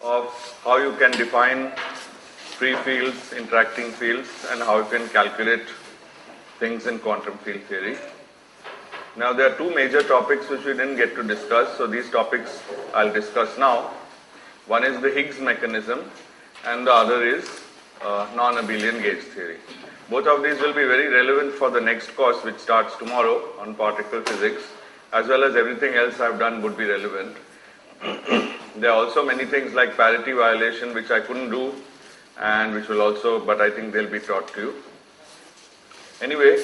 of how you can define free fields, interacting fields, and how you can calculate things in quantum field theory. Now there are two major topics which we didn't get to discuss, so these topics I'll discuss now. One is the Higgs mechanism and the other is non-abelian gauge theory. Both of these will be very relevant for the next course which starts tomorrow on particle physics, as well as everything else I've done would be relevant. There are also many things like parity violation which I couldn't do and which will also, but I think they'll be taught to you. Anyway,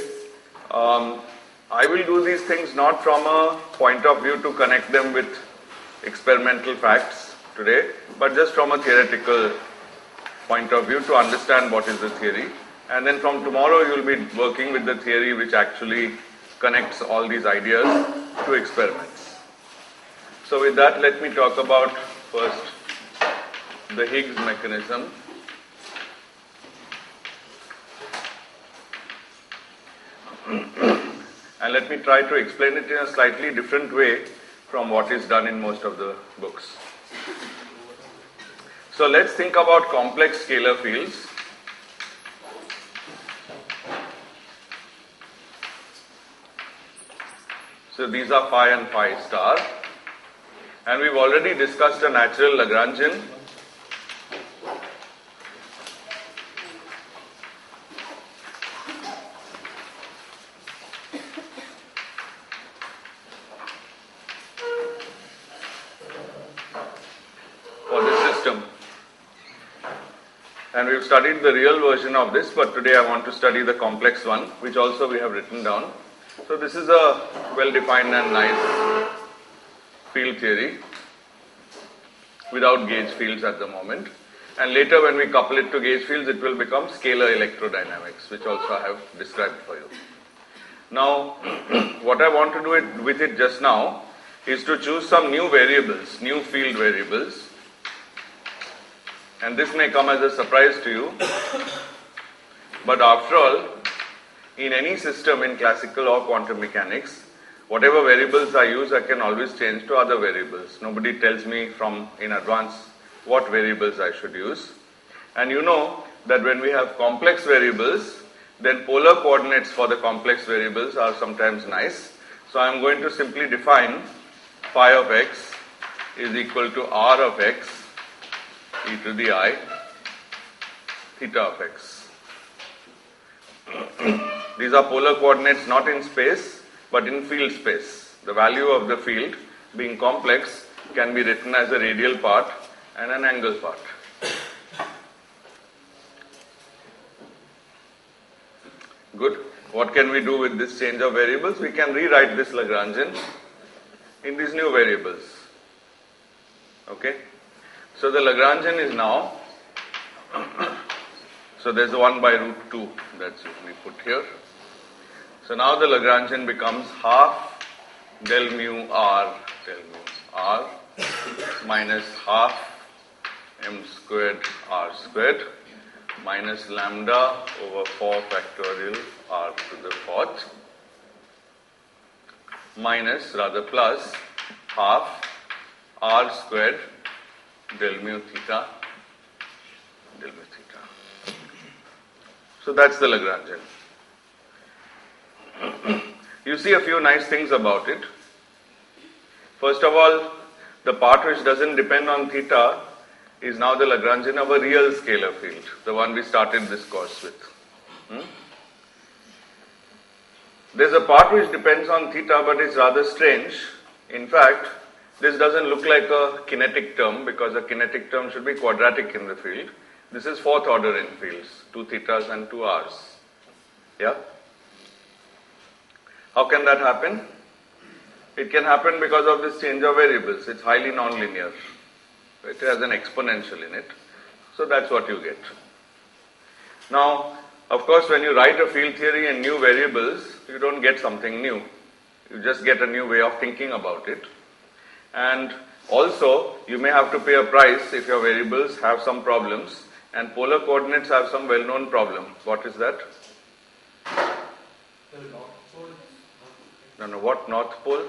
I will do these things not from a point of view to connect them with experimental facts today, but just from a theoretical point of view to understand what is the theory. And then from tomorrow you will be working with the theory which actually connects all these ideas to experiments. So with that, let me talk about first the Higgs mechanism. And let me try to explain it in a slightly different way from what is done in most of the books. So let's think about complex scalar fields. So these are phi and phi star. And we've already discussed a natural Lagrangian. For this system. And we've studied the real version of this, but today I want to study the complex one, which also we have written down. So this is a well-defined and nice field theory without gauge fields at the moment. And later when we couple it to gauge fields, it will become scalar electrodynamics, which also I have described for you. Now, what I want to do with it just now is to choose some new variables, new field variables. And this may come as a surprise to you, but after all, in any system in classical or quantum mechanics, whatever variables I use, I can always change to other variables. Nobody tells me from in advance what variables I should use. And you know that when we have complex variables, then polar coordinates for the complex variables are sometimes nice. So I am going to simply define phi of x is equal to r of x e to the I theta of x. These are polar coordinates not in space but in field space. The value of the field being complex can be written as a radial part and an angle part. Good. What can we do with this change of variables? We can rewrite this Lagrangian in these new variables. Okay. So the Lagrangian is now, so there's 1 by root 2 that's we put here. So now the Lagrangian becomes half del mu r minus half m squared r squared minus lambda over 4 factorial r to the 4th minus, rather plus, half r squared del mu theta. So that's the Lagrangian. You see a few nice things about it. First of all, the part which doesn't depend on theta is now the Lagrangian of a real scalar field, the one we started this course with. There's a part which depends on theta, but it's rather strange. In fact, this doesn't look like a kinetic term because a kinetic term should be quadratic in the field. This is 4th order in fields, 2 thetas and 2 r's. Yeah? How can that happen? It can happen because of this change of variables. It's highly nonlinear. It has an exponential in it. So that's what you get. Now, of course, when you write a field theory and new variables, you don't get something new. You just get a new way of thinking about it. And also, you may have to pay a price if your variables have some problems. And polar coordinates have some well-known problem. What is that? No, what North Pole?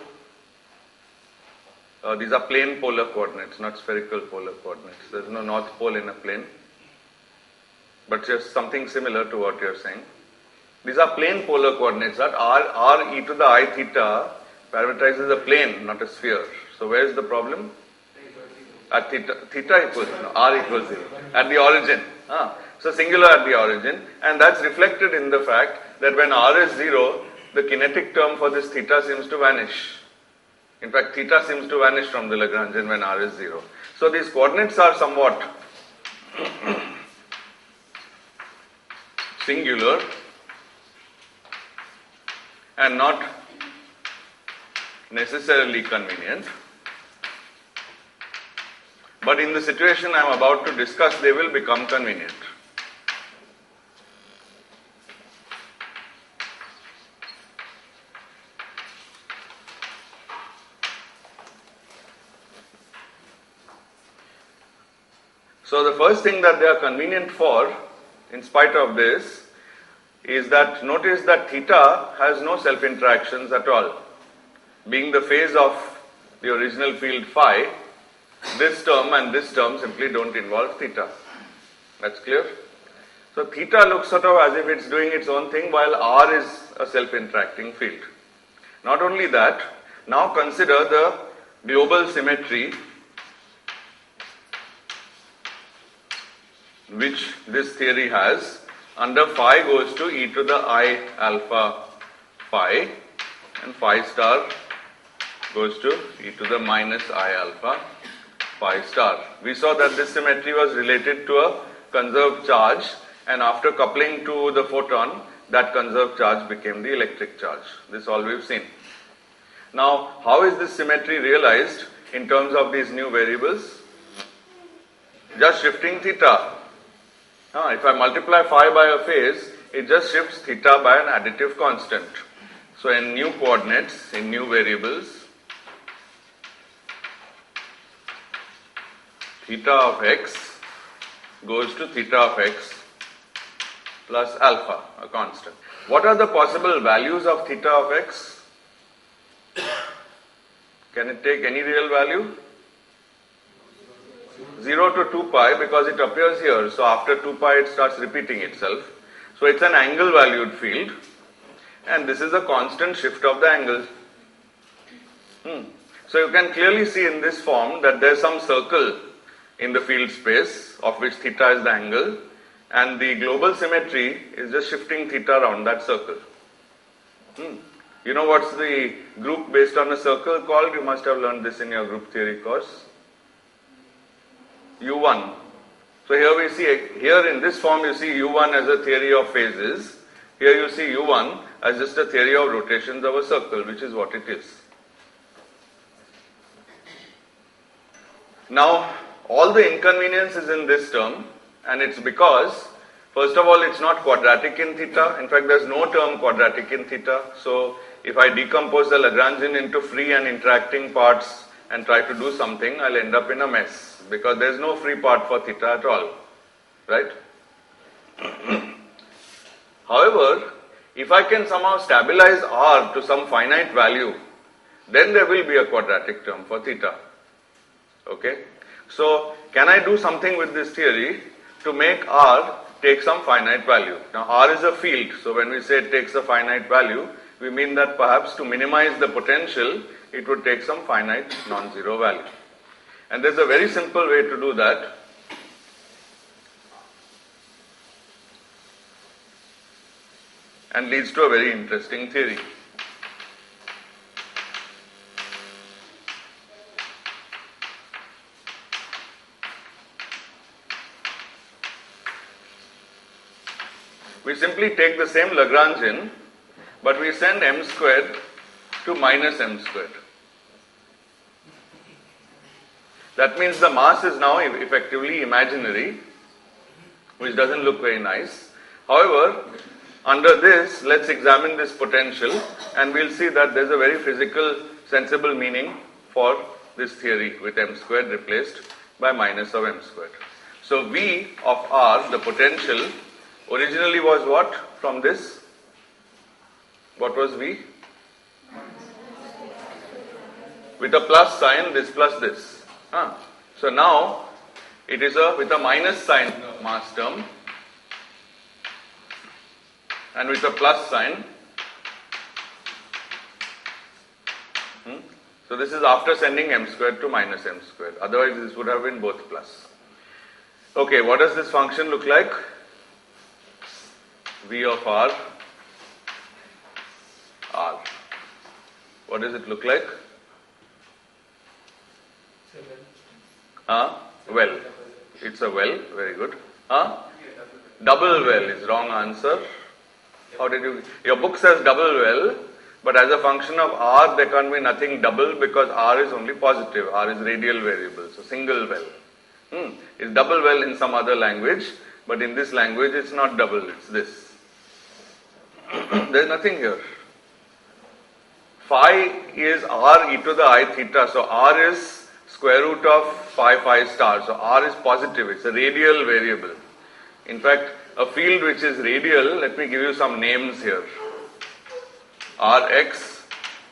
These are plane polar coordinates, not spherical polar coordinates. There is no north pole in a plane, but just something similar to what you are saying. These are plane polar coordinates. That r e to the I theta parameterizes a plane, not a sphere. So where is the problem? At theta equals, no, r equals 0. At the origin. So singular at the origin, and that's reflected in the fact that when r is 0, the kinetic term for this theta seems to vanish. In fact, theta seems to vanish from the Lagrangian when r is 0. So these coordinates are somewhat singular and not necessarily convenient. But in the situation I am about to discuss, they will become convenient. So the first thing that they are convenient for, in spite of this, is that notice that theta has no self-interactions at all. Being the phase of the original field phi, this term and this term simply don't involve theta. That's clear? So theta looks sort of as if it's doing its own thing while r is a self-interacting field. Not only that, now consider the global symmetry which this theory has. Under phi goes to e to the I alpha phi, and phi star goes to e to the minus I alpha phi star. We saw that this symmetry was related to a conserved charge, and after coupling to the photon, that conserved charge became the electric charge. This all we've seen. Now, how is this symmetry realized in terms of these new variables? Just shifting theta. If I multiply phi by a phase, it just shifts theta by an additive constant. So in new coordinates, in new variables, theta of x goes to theta of x plus alpha, a constant. What are the possible values of theta of x? Can it take any real value? 0 to 2 pi, because it appears here. So after 2 pi it starts repeating itself. So it's an angle valued field, and this is a constant shift of the angle. So you can clearly see in this form that there is some circle in the field space of which theta is the angle, and the global symmetry is just shifting theta around that circle. You know what's the group based on a circle called? You must have learned this in your group theory course. U1. So here we see, here in this form you see U1 as a theory of phases. Here you see U1 as just a theory of rotations of a circle, which is what it is. Now, all the inconvenience is in this term, and it's because, first of all, it's not quadratic in theta. In fact, there's no term quadratic in theta. So if I decompose the Lagrangian into free and interacting parts and try to do something, I'll end up in a mess, because there's no free part for theta at all, right? However, if I can somehow stabilize r to some finite value, then there will be a quadratic term for theta. Okay? So, can I do something with this theory to make r take some finite value? Now, r is a field, so when we say it takes a finite value, we mean that perhaps to minimize the potential, it would take some finite non-zero value. And there's a very simple way to do that. And leads to a very interesting theory. We simply take the same Lagrangian, but we send m squared to minus m squared. That means the mass is now effectively imaginary, which doesn't look very nice. However, under this, let's examine this potential, and we'll see that there's a very physical, sensible meaning for this theory with m squared replaced by minus of m squared. So V of R, the potential, originally was what from this? What was V? with a plus sign, this plus this. So now it is with a minus sign mass term and with a plus sign. So this is after sending m squared to minus m squared. Otherwise this would have been both plus. Okay, what does this function look like? V of r. What does it look like? Well. It's a well. Very good. Double well is wrong answer. How did you? Your book says double well, but as a function of r, there can't be nothing double because r is only positive. R is radial variable, so single well. It's double well in some other language, but in this language it's not double. It's this. There is nothing here. Phi is r e to the I theta, so r is square root of phi star. So r is positive. It's a radial variable. In fact, a field which is radial, let me give you some names here. Rx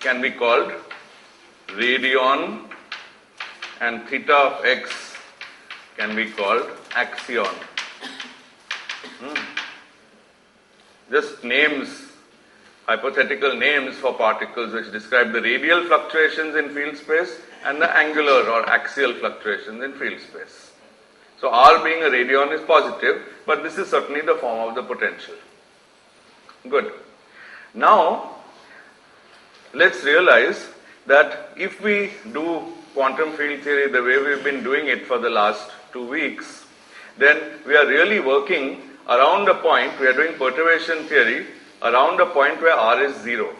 can be called radion and theta of x can be called axion. Just names, hypothetical names for particles which describe the radial fluctuations in field space and the angular or axial fluctuations in field space. So R being a radion is positive, but this is certainly the form of the potential. Good. Now, let's realize that if we do quantum field theory the way we've been doing it for the last 2 weeks, then we are really working around a point, we are doing perturbation theory around a point where R is 0.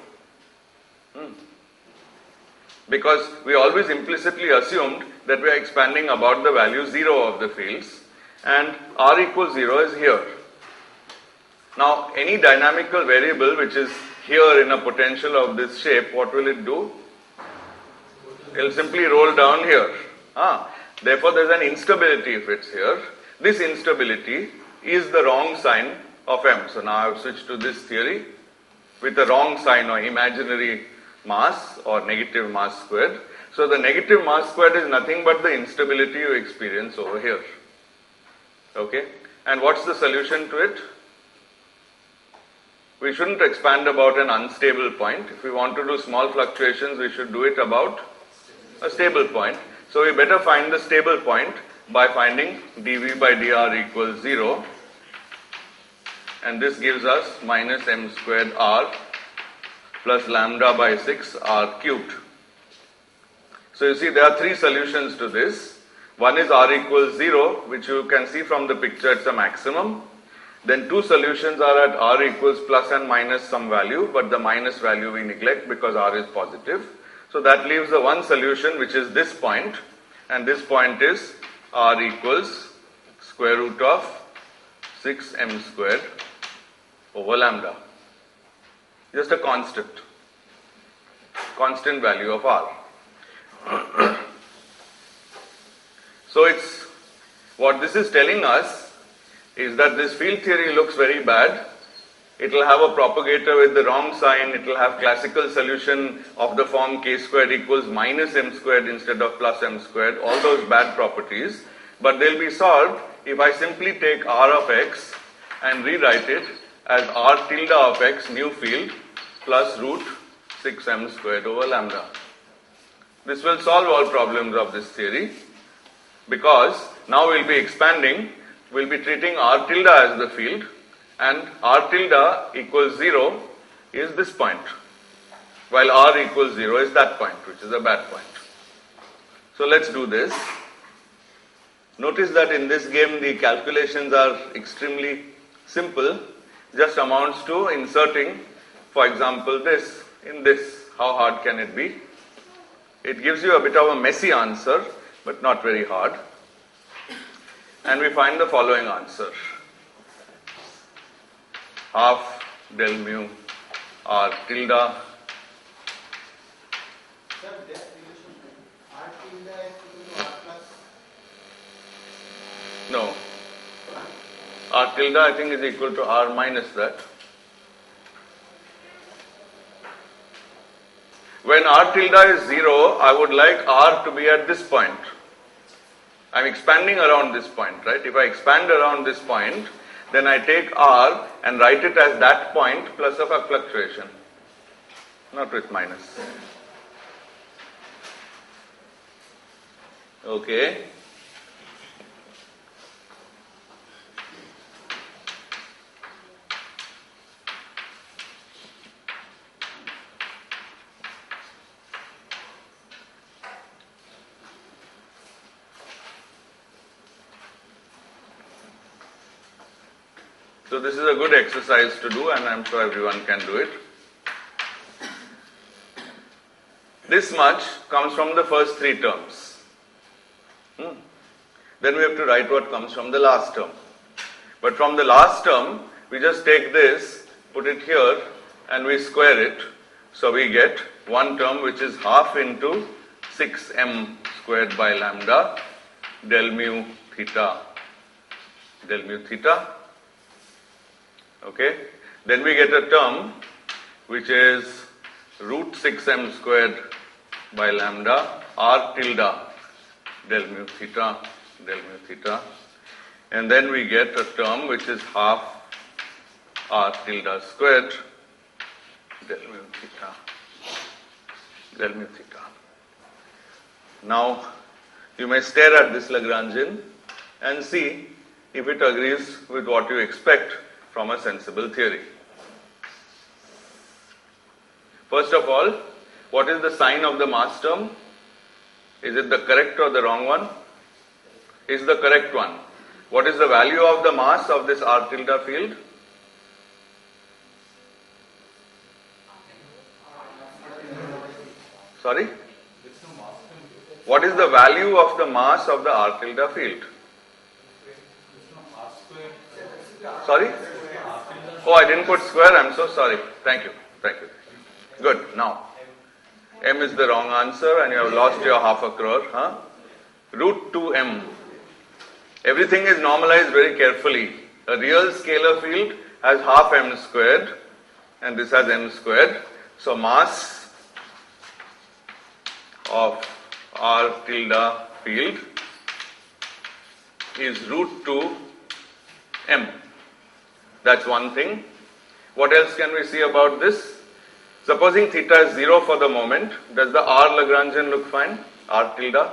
Because we always implicitly assumed that we are expanding about the value 0 of the fields, and R equals 0 is here. Now, any dynamical variable which is here in a potential of this shape, what will it do? It will simply roll down here. Therefore, there is an instability if it's here. This instability is the wrong sign of m. So now I have switched to this theory with the wrong sign or imaginary mass or negative mass squared. So the negative mass squared is nothing but the instability you experience over here. Okay? And what's the solution to it? We shouldn't expand about an unstable point. If we want to do small fluctuations, we should do it about a stable point. So we better find the stable point by finding dV by dr equals 0. And this gives us minus m squared r plus lambda by 6 r cubed. So you see there are 3 solutions to this. One is r equals 0, which you can see from the picture it's a maximum. Then 2 solutions are at r equals plus and minus some value, but the minus value we neglect because r is positive. So that leaves the one solution which is this point, and this point is r equals square root of 6m squared over lambda. Just a constant value of r. So it's what this is telling us is that this field theory looks very bad. It will have a propagator with the wrong sign. It will have classical solution of the form k squared equals minus m squared instead of plus m squared. All those bad properties. But they'll be solved if I simply take r of x and rewrite it as r tilde of x new field plus root 6m squared over lambda. This will solve all problems of this theory because now we'll be expanding, we'll be treating r tilde as the field, and r tilde equals 0 is this point, while r equals 0 is that point, which is a bad point. So let's do this. Notice that in this game the calculations are extremely simple, just amounts to inserting, for example, this in this. How hard can it be? It gives you a bit of a messy answer, but not very hard. And we find the following answer. Half del mu r tilde. Sir, that relation r tilde is equal to r plus. No. R tilde I think is equal to r minus that. When r tilde is 0, I would like r to be at this point. I'm expanding around this point, right? If I expand around this point, then I take r and write it as that point plus of a fluctuation, not with minus. Okay. So this is a good exercise to do, and I'm sure everyone can do it. This much comes from the first three terms. Then we have to write what comes from the last term. But from the last term, we just take this, put it here, and we square it. So we get one term which is half into 6m squared by lambda del mu theta. Del mu theta. Okay. Then we get a term which is root 6m squared by lambda r tilde del mu theta. And then we get a term which is half r tilde squared del mu theta. Now you may stare at this Lagrangian and see if it agrees with what you expect from a sensible theory. First of all, what is the sign of the mass term? Is it the correct or the wrong one? Is the correct one. What is the value of the mass of this r tilde field? Sorry? What is the value of the mass of the r tilde field? Sorry? Oh, I didn't put square. I'm so sorry. Thank you. Good. Now, m is the wrong answer and you have lost your half a crore. Root 2m. Everything is normalized very carefully. A real scalar field has half m squared and this has m squared. So mass of r tilde field is root 2 m. That's one thing. What else can we see about this? Supposing theta is 0 for the moment, does the r Lagrangian look fine? R tilde?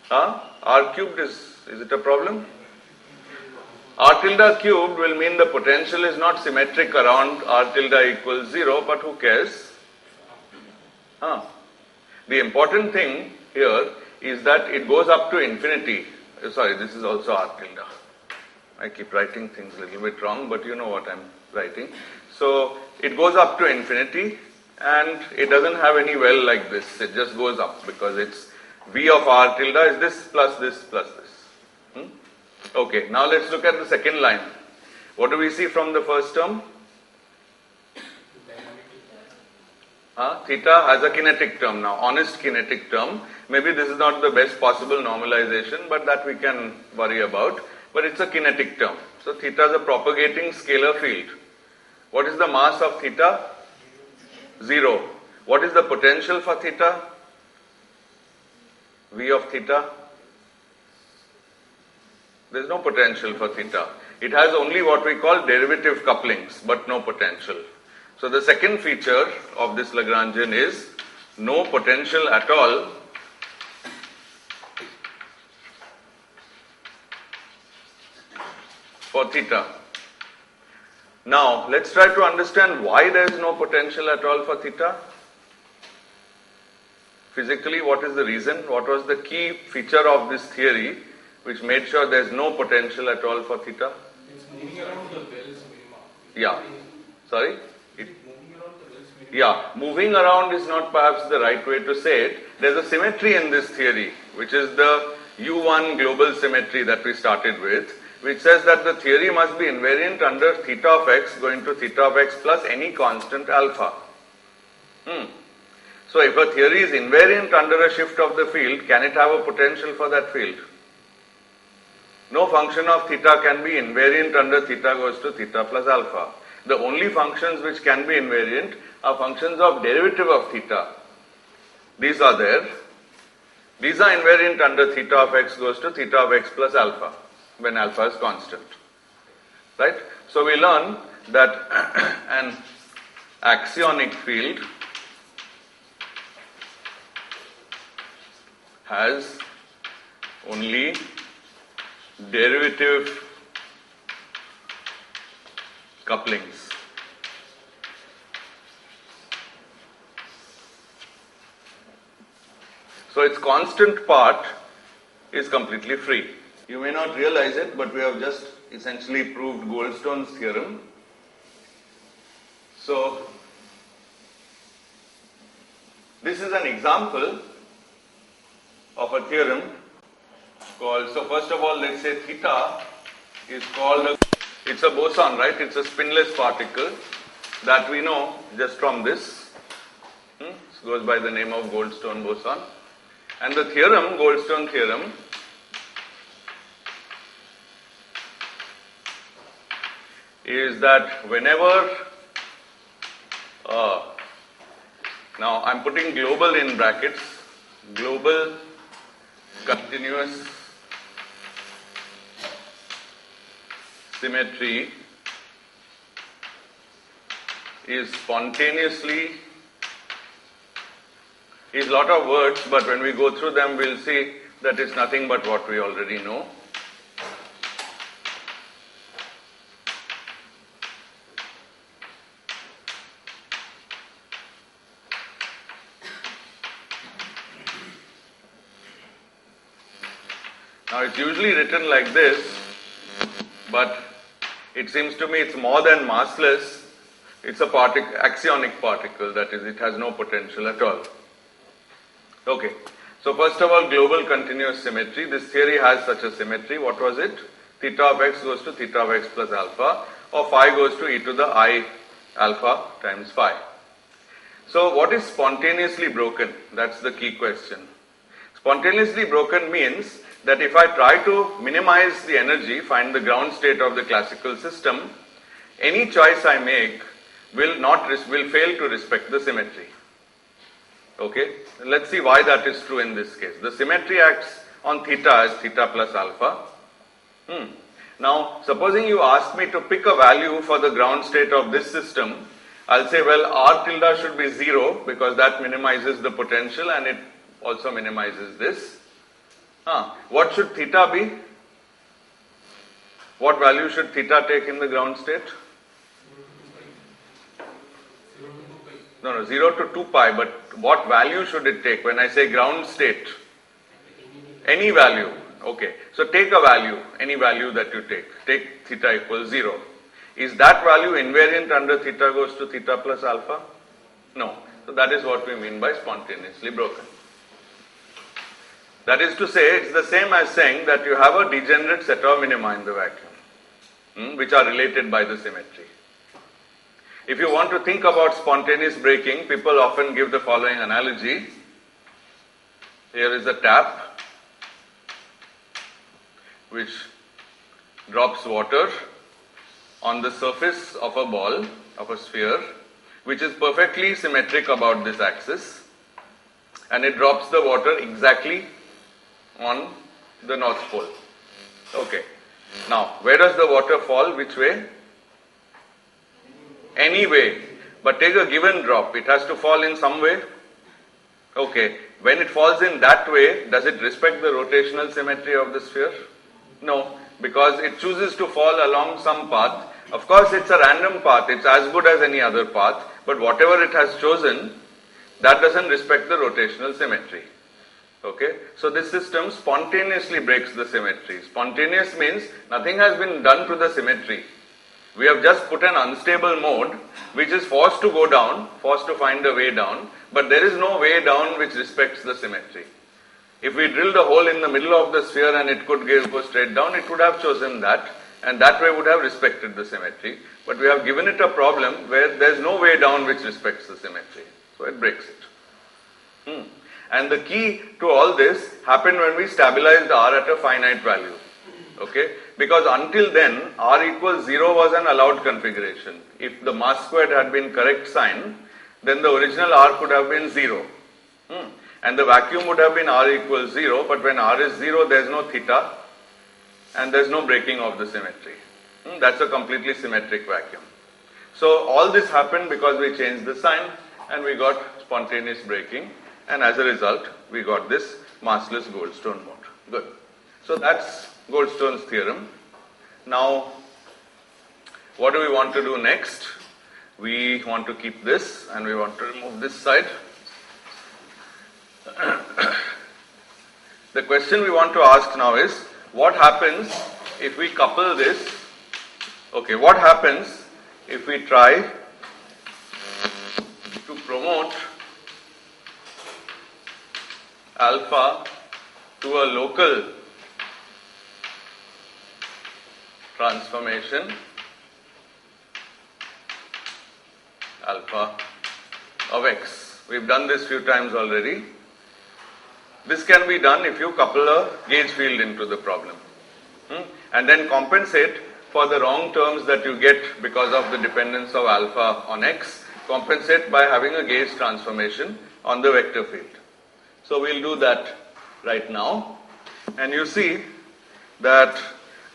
R cubed is it a problem? R tilde cubed will mean the potential is not symmetric around r tilde equals 0, but who cares? The important thing here is that it goes up to infinity. Sorry, this is also r tilde. I keep writing things a little bit wrong, but you know what I'm writing. So it goes up to infinity and it doesn't have any well like this. It just goes up because it's v of r tilde is this plus this plus this. Okay, now let's look at the second line. What do we see from the first term? Theta has a kinetic term now, honest kinetic term. Maybe this is not the best possible normalization, but that we can worry about. But it's a kinetic term. So theta is a propagating scalar field. What is the mass of theta? 0. What is the potential for theta? V of theta? There is no potential for theta. It has only what we call derivative couplings, but no potential. So the second feature of this Lagrangian is no potential at all for theta. Now, let's try to understand why there is no potential at all for theta. Physically, what is the reason? What was the key feature of this theory which made sure there is no potential at all for theta? It's moving around the Wells minima. Yeah. Sorry? Moving around the Wells minima. Yeah, moving around is not perhaps the right way to say it. There's a symmetry in this theory, which is the U1 global symmetry that we started with, which says that the theory must be invariant under theta of x going to theta of x plus any constant alpha. So if a theory is invariant under a shift of the field, can it have a potential for that field? No function of theta can be invariant under theta goes to theta plus alpha. the only functions which can be invariant are functions of derivative of theta. These are there. These are invariant under theta of x goes to theta of x plus alpha when alpha is constant. Right? So we learn that an axionic field has only derivative couplings. So its constant part is completely free. You may not realize it, but we have just essentially proved Goldstone's theorem. So this is an example of a theorem called, so first of all, let's say theta is called it's a boson, right? It's a spinless particle that we know just from this. It goes by the name of Goldstone boson. And the theorem, Goldstone theorem, is that whenever, now I'm putting global in brackets, global continuous symmetry is spontaneously, is a lot of words, but when we go through them, we'll see that it's nothing but what we already know. Now it's usually written like this, but it seems to me it's more than massless. It's a axionic particle, that is, it has no potential at all. Okay, so first of all, global continuous symmetry. This theory has such a symmetry. What was it? Theta of x goes to theta of x plus alpha, or phi goes to e to the I alpha times phi. So what is spontaneously broken? That's the key question. Spontaneously broken means that if I try to minimize the energy, find the ground state of the classical system, any choice I make will fail to respect the symmetry. Okay, let's see why that is true in this case. The symmetry acts on theta as theta plus alpha. Now, supposing you ask me to pick a value for the ground state of this system, I'll say, well, r tilde should be 0 because that minimizes the potential and it also minimizes this. What should theta be? What value should theta take in the ground state? No, 0 to 2 pi, but what value should it take when I say ground state? Any value. Okay, so take a value, any value that you take. Take theta equals 0. Is that value invariant under theta goes to theta plus alpha? No. So that is what we mean by spontaneously broken. That is to say, it's the same as saying that you have a degenerate set of minima in the vacuum, which are related by the symmetry. If you want to think about spontaneous breaking, people often give the following analogy. Here is a tap which drops water on the surface of a ball, of a sphere, which is perfectly symmetric about this axis, and it drops the water exactly on the North Pole. Okay. Now, where does the water fall? Which way? Any way. But take a given drop. It has to fall in some way. Okay. When it falls in that way, does it respect the rotational symmetry of the sphere? No, because it chooses to fall along some path. Of course, it's a random path. It's as good as any other path. But whatever it has chosen, that doesn't respect the rotational symmetry. Okay, so this system spontaneously breaks the symmetry. Spontaneous means nothing has been done to the symmetry. We have just put an unstable mode which is forced to go down, forced to find a way down, but there is no way down which respects the symmetry. If we drilled a hole in the middle of the sphere and it could go straight down, it would have chosen that, and that way would have respected the symmetry. But we have given it a problem where there is no way down which respects the symmetry. So it breaks it. And the key to all this happened when we stabilized R at a finite value. Okay, Because until then, r equals 0 was an allowed configuration. If the mass squared had been correct sign, then the original r could have been 0. And the vacuum would have been r equals 0, but when r is 0, there is no theta and there is no breaking of the symmetry. That's a completely symmetric vacuum. So all this happened because we changed the sign and we got spontaneous breaking, and as a result we got this massless Goldstone mode. Good. So that's Goldstone's theorem. Now what do we want to do next? We want to keep this and we want to remove this side. The question we want to ask now is, what happens if we couple this? Okay, what happens if we try to promote alpha to a local transformation alpha of x? We've done this few times already. This can be done if you couple a gauge field into the problem, and then compensate for the wrong terms that you get because of the dependence of alpha on x, compensate by having a gauge transformation on the vector field. So we'll do that right now, and you see that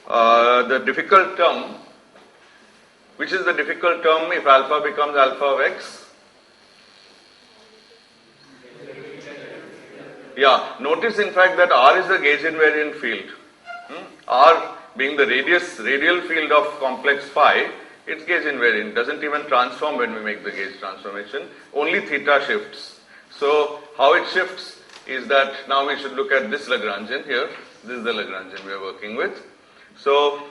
the difficult term, which is the difficult term if alpha becomes alpha of x? Yeah, notice in fact that r is a gauge invariant field. R being the radial field of complex phi, it's gauge invariant, doesn't even transform when we make the gauge transformation, only theta shifts. So how it shifts is that now we should look at this Lagrangian here. This is the Lagrangian we are working with. So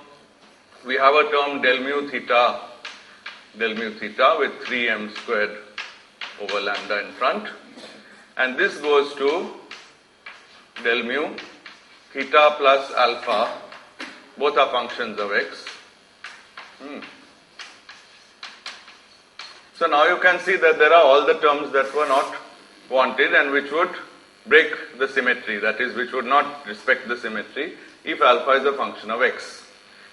we have a term del mu theta with 3m squared over lambda in front, and this goes to del mu theta plus alpha, both are functions of x. So now you can see that there are all the terms that were not wanted and which would break the symmetry, that is, which would not respect the symmetry if alpha is a function of x.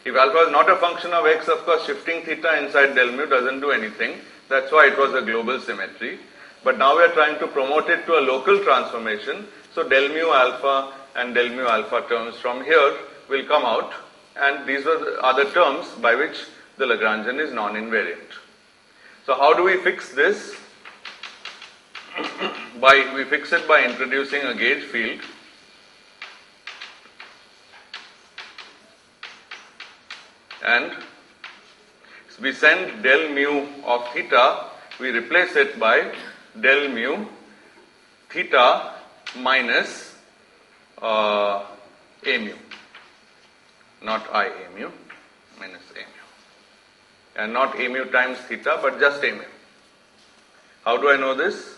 If alpha is not a function of x, of course shifting theta inside del mu doesn't do anything. That's why it was a global symmetry. But now we are trying to promote it to a local transformation. So del mu alpha and del mu alpha terms from here will come out, and these are the terms by which the Lagrangian is non-invariant. So how do we fix this? We fix it by introducing a gauge field. And we send del mu of theta, we replace it by del mu theta minus a mu, not I a mu, minus a mu, and not a mu times theta, but just a mu. How do I know this?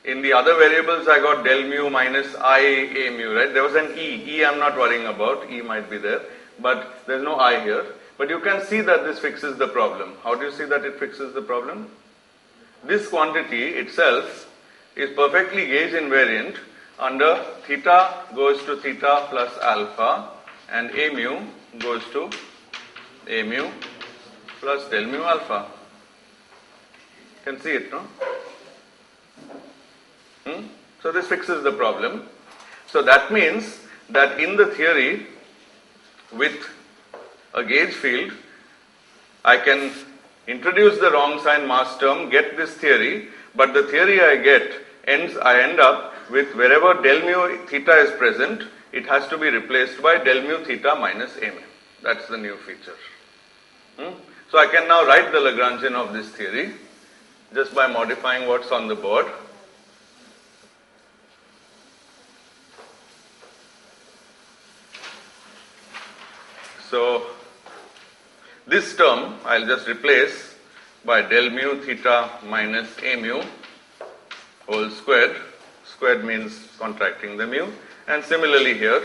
In the other variables, I got del mu minus I a mu, right? There was an E I'm not worrying about, E might be there, but there's no I here. But you can see that this fixes the problem. How do you see that it fixes the problem? This quantity itself is perfectly gauge invariant under theta goes to theta plus alpha and a mu goes to a mu plus del mu alpha. You can see it, no? So this fixes the problem. So that means that in the theory with a gauge field, I can introduce the wrong sign mass term, get this theory, but the theory I get I end up with wherever del mu theta is present, it has to be replaced by del mu theta minus a mu. That's the new feature. So I can now write the Lagrangian of this theory just by modifying what's on the board. So this term I'll just replace by del mu theta minus a mu whole squared. Squared means contracting the mu, and similarly here.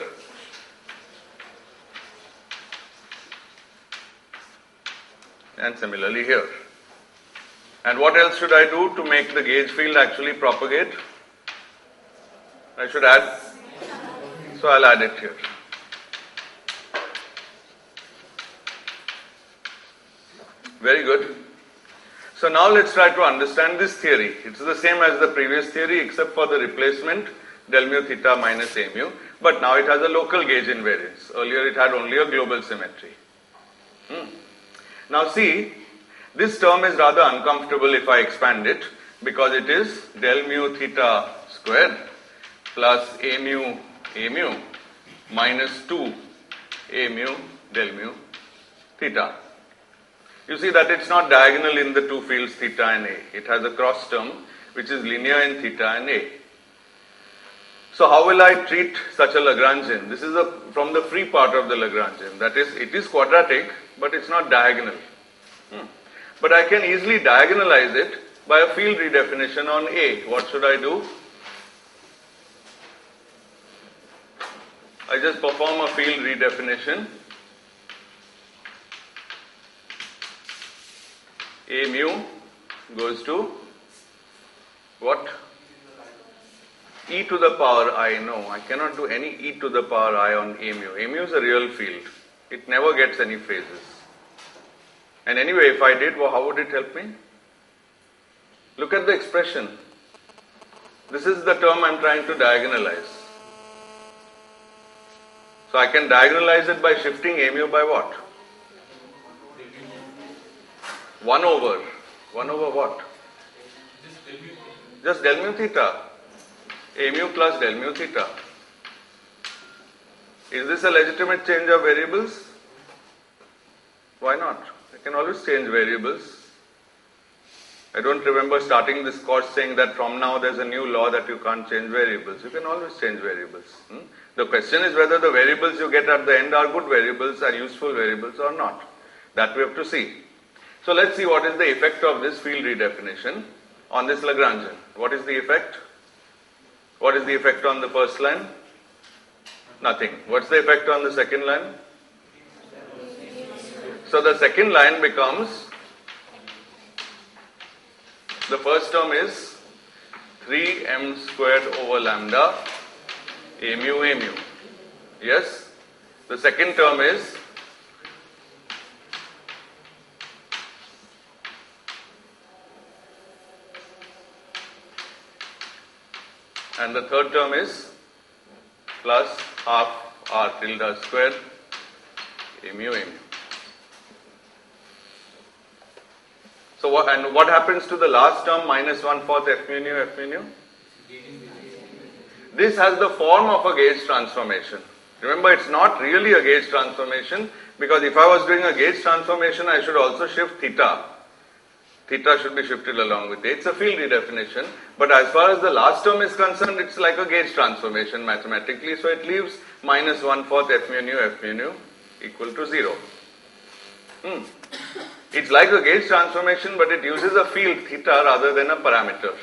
And similarly here. And what else should I do to make the gauge field actually propagate? I should add, so I'll add it here. Very good. So now let's try to understand this theory. It's the same as the previous theory except for the replacement del mu theta minus a mu, but now it has a local gauge invariance. Earlier it had only a global symmetry. Now see, this term is rather uncomfortable if I expand it, because it is del mu theta squared plus a mu minus 2 a mu del mu theta. You see that it's not diagonal in the two fields theta and a. It has a cross term which is linear in theta and a. So how will I treat such a Lagrangian? This is from the free part of the Lagrangian. That is, it is quadratic, but it's not diagonal. But I can easily diagonalize it by a field redefinition on A. What should I do? I just perform a field redefinition. A mu goes to what? E to the power I. No, I cannot do any e to the power I on a mu. A mu is a real field. It never gets any phases. And anyway, if I did, well, how would it help me? Look at the expression. This is the term I'm trying to diagonalize. So I can diagonalize it by shifting a mu by what? 1 over what? Just del mu theta. A mu plus del mu theta. Is this a legitimate change of variables? Why not? I can always change variables. I don't remember starting this course saying that from now there's a new law that you can't change variables. You can always change variables. The question is whether the variables you get at the end are good variables, are useful variables or not. That we have to see. So let's see what is the effect of this field redefinition on this Lagrangian. What is the effect? What is the effect on the first line? Nothing. What's the effect on the second line? So the second line becomes, the first term is 3m squared over lambda a mu. Yes? The second term is and the third term is plus half r tilde squared a mu. So what happens to the last term minus 1/4 f mu nu? This has the form of a gauge transformation. Remember, it's not really a gauge transformation, because if I was doing a gauge transformation, I should also shift theta. Theta should be shifted along with it. It's a field redefinition, but as far as the last term is concerned, it's like a gauge transformation mathematically, so it leaves minus 1/4 f mu nu equal to 0. It's like a gauge transformation, but it uses a field theta rather than a parameter.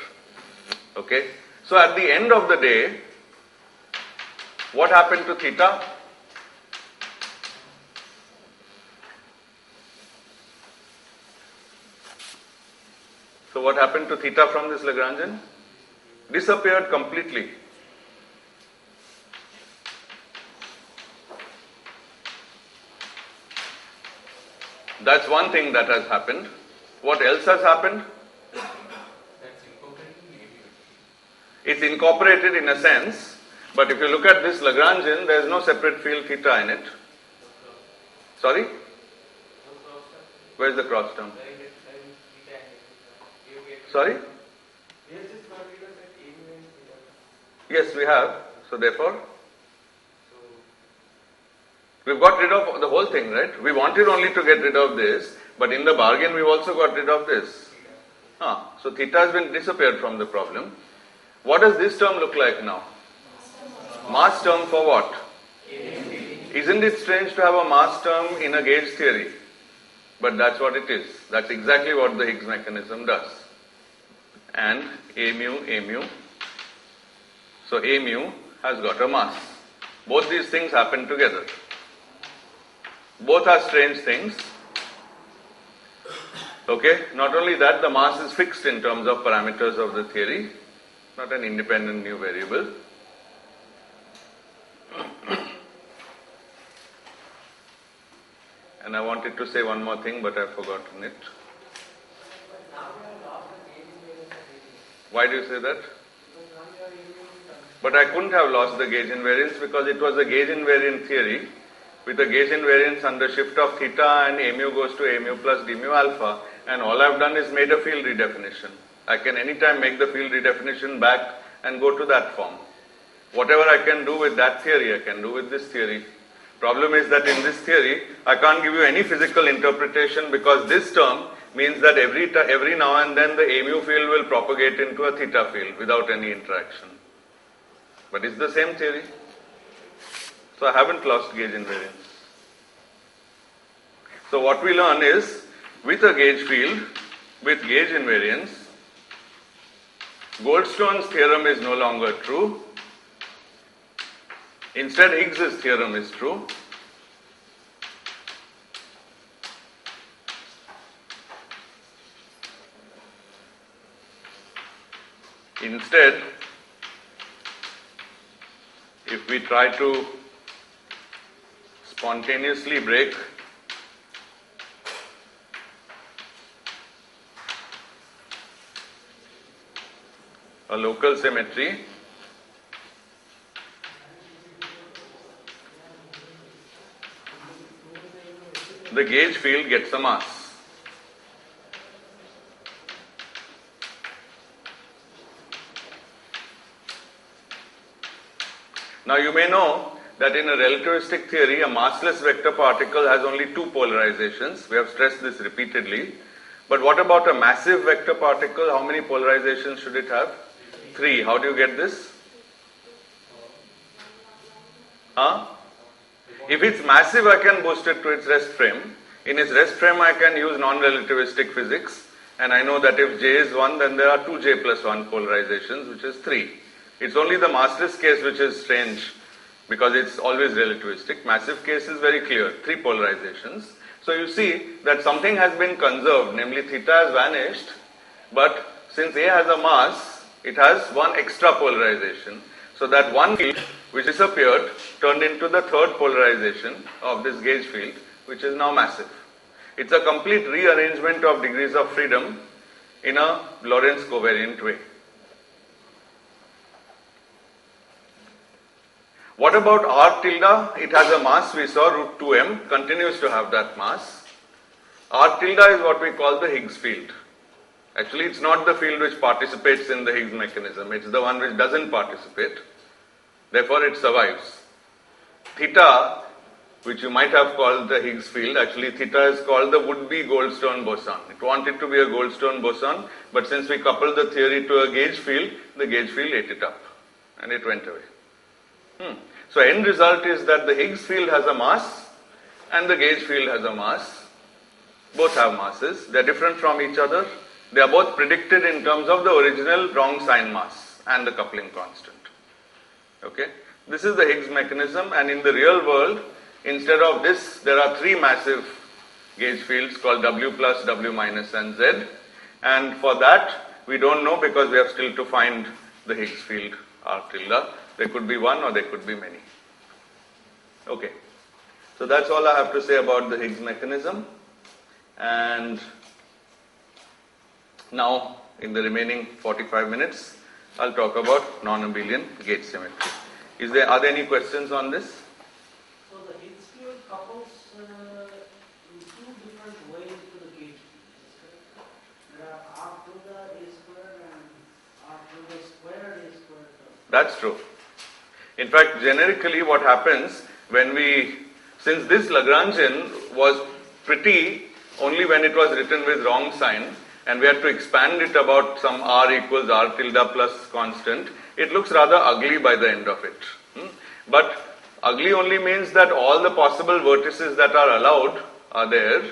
Okay? So at the end of the day, what happened to theta? So what happened to theta from this Lagrangian? Disappeared completely. That's one thing that has happened. What else has happened? It's incorporated in a sense, but if you look at this Lagrangian, there is no separate field theta in it. Sorry? Where is the cross term? Sorry? Yes, we have. So therefore, we've got rid of the whole thing, right? We wanted only to get rid of this, but in the bargain we've also got rid of this. So theta has been disappeared from the problem. What does this term look like now? Mass term for what? Isn't it strange to have a mass term in a gauge theory? But that's what it is. That's exactly what the Higgs mechanism does. And a mu. So a mu has got a mass. Both these things happen together. Both are strange things. Okay, not only that, the mass is fixed in terms of parameters of the theory, not an independent new variable. And I wanted to say one more thing, but I've forgotten it. Why do you say that? But I couldn't have lost the gauge invariance because it was a gauge invariant theory with a gauge invariance under shift of theta and a mu goes to a mu plus d mu alpha, and all I've done is made a field redefinition. I can anytime make the field redefinition back and go to that form. Whatever I can do with that theory, I can do with this theory. Problem is that in this theory, I can't give you any physical interpretation because this term means that every now and then the a mu field will propagate into a theta field without any interaction. But it's the same theory. So I haven't lost gauge invariance. So what we learn is, with a gauge field, with gauge invariance, Goldstone's theorem is no longer true. Instead, Higgs's theorem is true. Instead, if we try to spontaneously break a local symmetry, the gauge field gets a mass. Now you may know that in a relativistic theory, a massless vector particle has only two polarizations. We have stressed this repeatedly. But what about a massive vector particle? How many polarizations should it have? 3. How do you get this? If it's massive, I can boost it to its rest frame. In its rest frame, I can use non-relativistic physics. And I know that if J is 1, then there are 2J plus 1 polarizations, which is 3. It's only the massless case which is strange because it's always relativistic. Massive case is very clear, 3 polarizations. So you see that something has been conserved, namely theta has vanished, but since A has a mass, it has one extra polarization. So that one field which disappeared turned into the third polarization of this gauge field, which is now massive. It's a complete rearrangement of degrees of freedom in a Lorentz covariant way. What about R tilde? It has a mass, we saw root 2m, continues to have that mass. R tilde is what we call the Higgs field. Actually, it's not the field which participates in the Higgs mechanism, it's the one which doesn't participate. Therefore, it survives. Theta, which you might have called the Higgs field, actually theta is called the would-be Goldstone boson. It wanted to be a Goldstone boson, but since we coupled the theory to a gauge field, the gauge field ate it up and it went away. So end result is that the Higgs field has a mass and the gauge field has a mass. Both have masses. They are different from each other. They are both predicted in terms of the original wrong sign mass and the coupling constant. Okay. This is the Higgs mechanism, and in the real world, instead of this, there are 3 massive gauge fields called W plus, W minus and Z. And for that, we don't know because we have still to find the Higgs field R tilde. There could be one or there could be many. Okay. So that's all I have to say about the Higgs mechanism. And now, in the remaining 45 minutes, I'll talk about non-abelian gauge symmetry. Are there any questions on this? So the Higgs field couples in 2 different ways to the gauge field. There are R tilde A squared and R tilde squared A squared. That's true. In fact, generically what happens since this Lagrangian was pretty only when it was written with wrong sign, and we had to expand it about some R equals R tilde plus constant, it looks rather ugly by the end of it. But ugly only means that all the possible vertices that are allowed are there.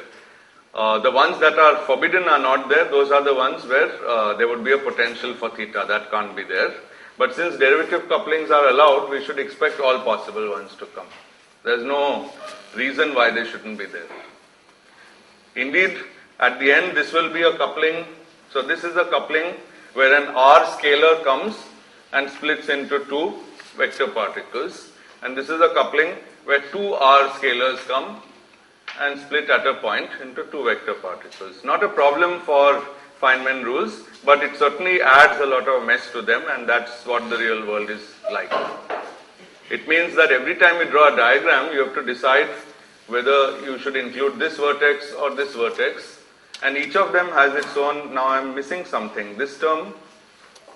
The ones that are forbidden are not there. Those are the ones where there would be a potential for theta. That can't be there. But since derivative couplings are allowed, we should expect all possible ones to come. There's no reason why they shouldn't be there. Indeed, At the end, this will be a coupling. So this is a coupling where an R scalar comes and splits into two vector particles. And this is a coupling where two R scalars come and split at a point into two vector particles. Not a problem for Feynman rules, but it certainly adds a lot of mess to them, and that's what the real world is like. It means that every time you draw a diagram, you have to decide whether you should include this vertex or this vertex, and each of them has its own. Now I'm missing something. This term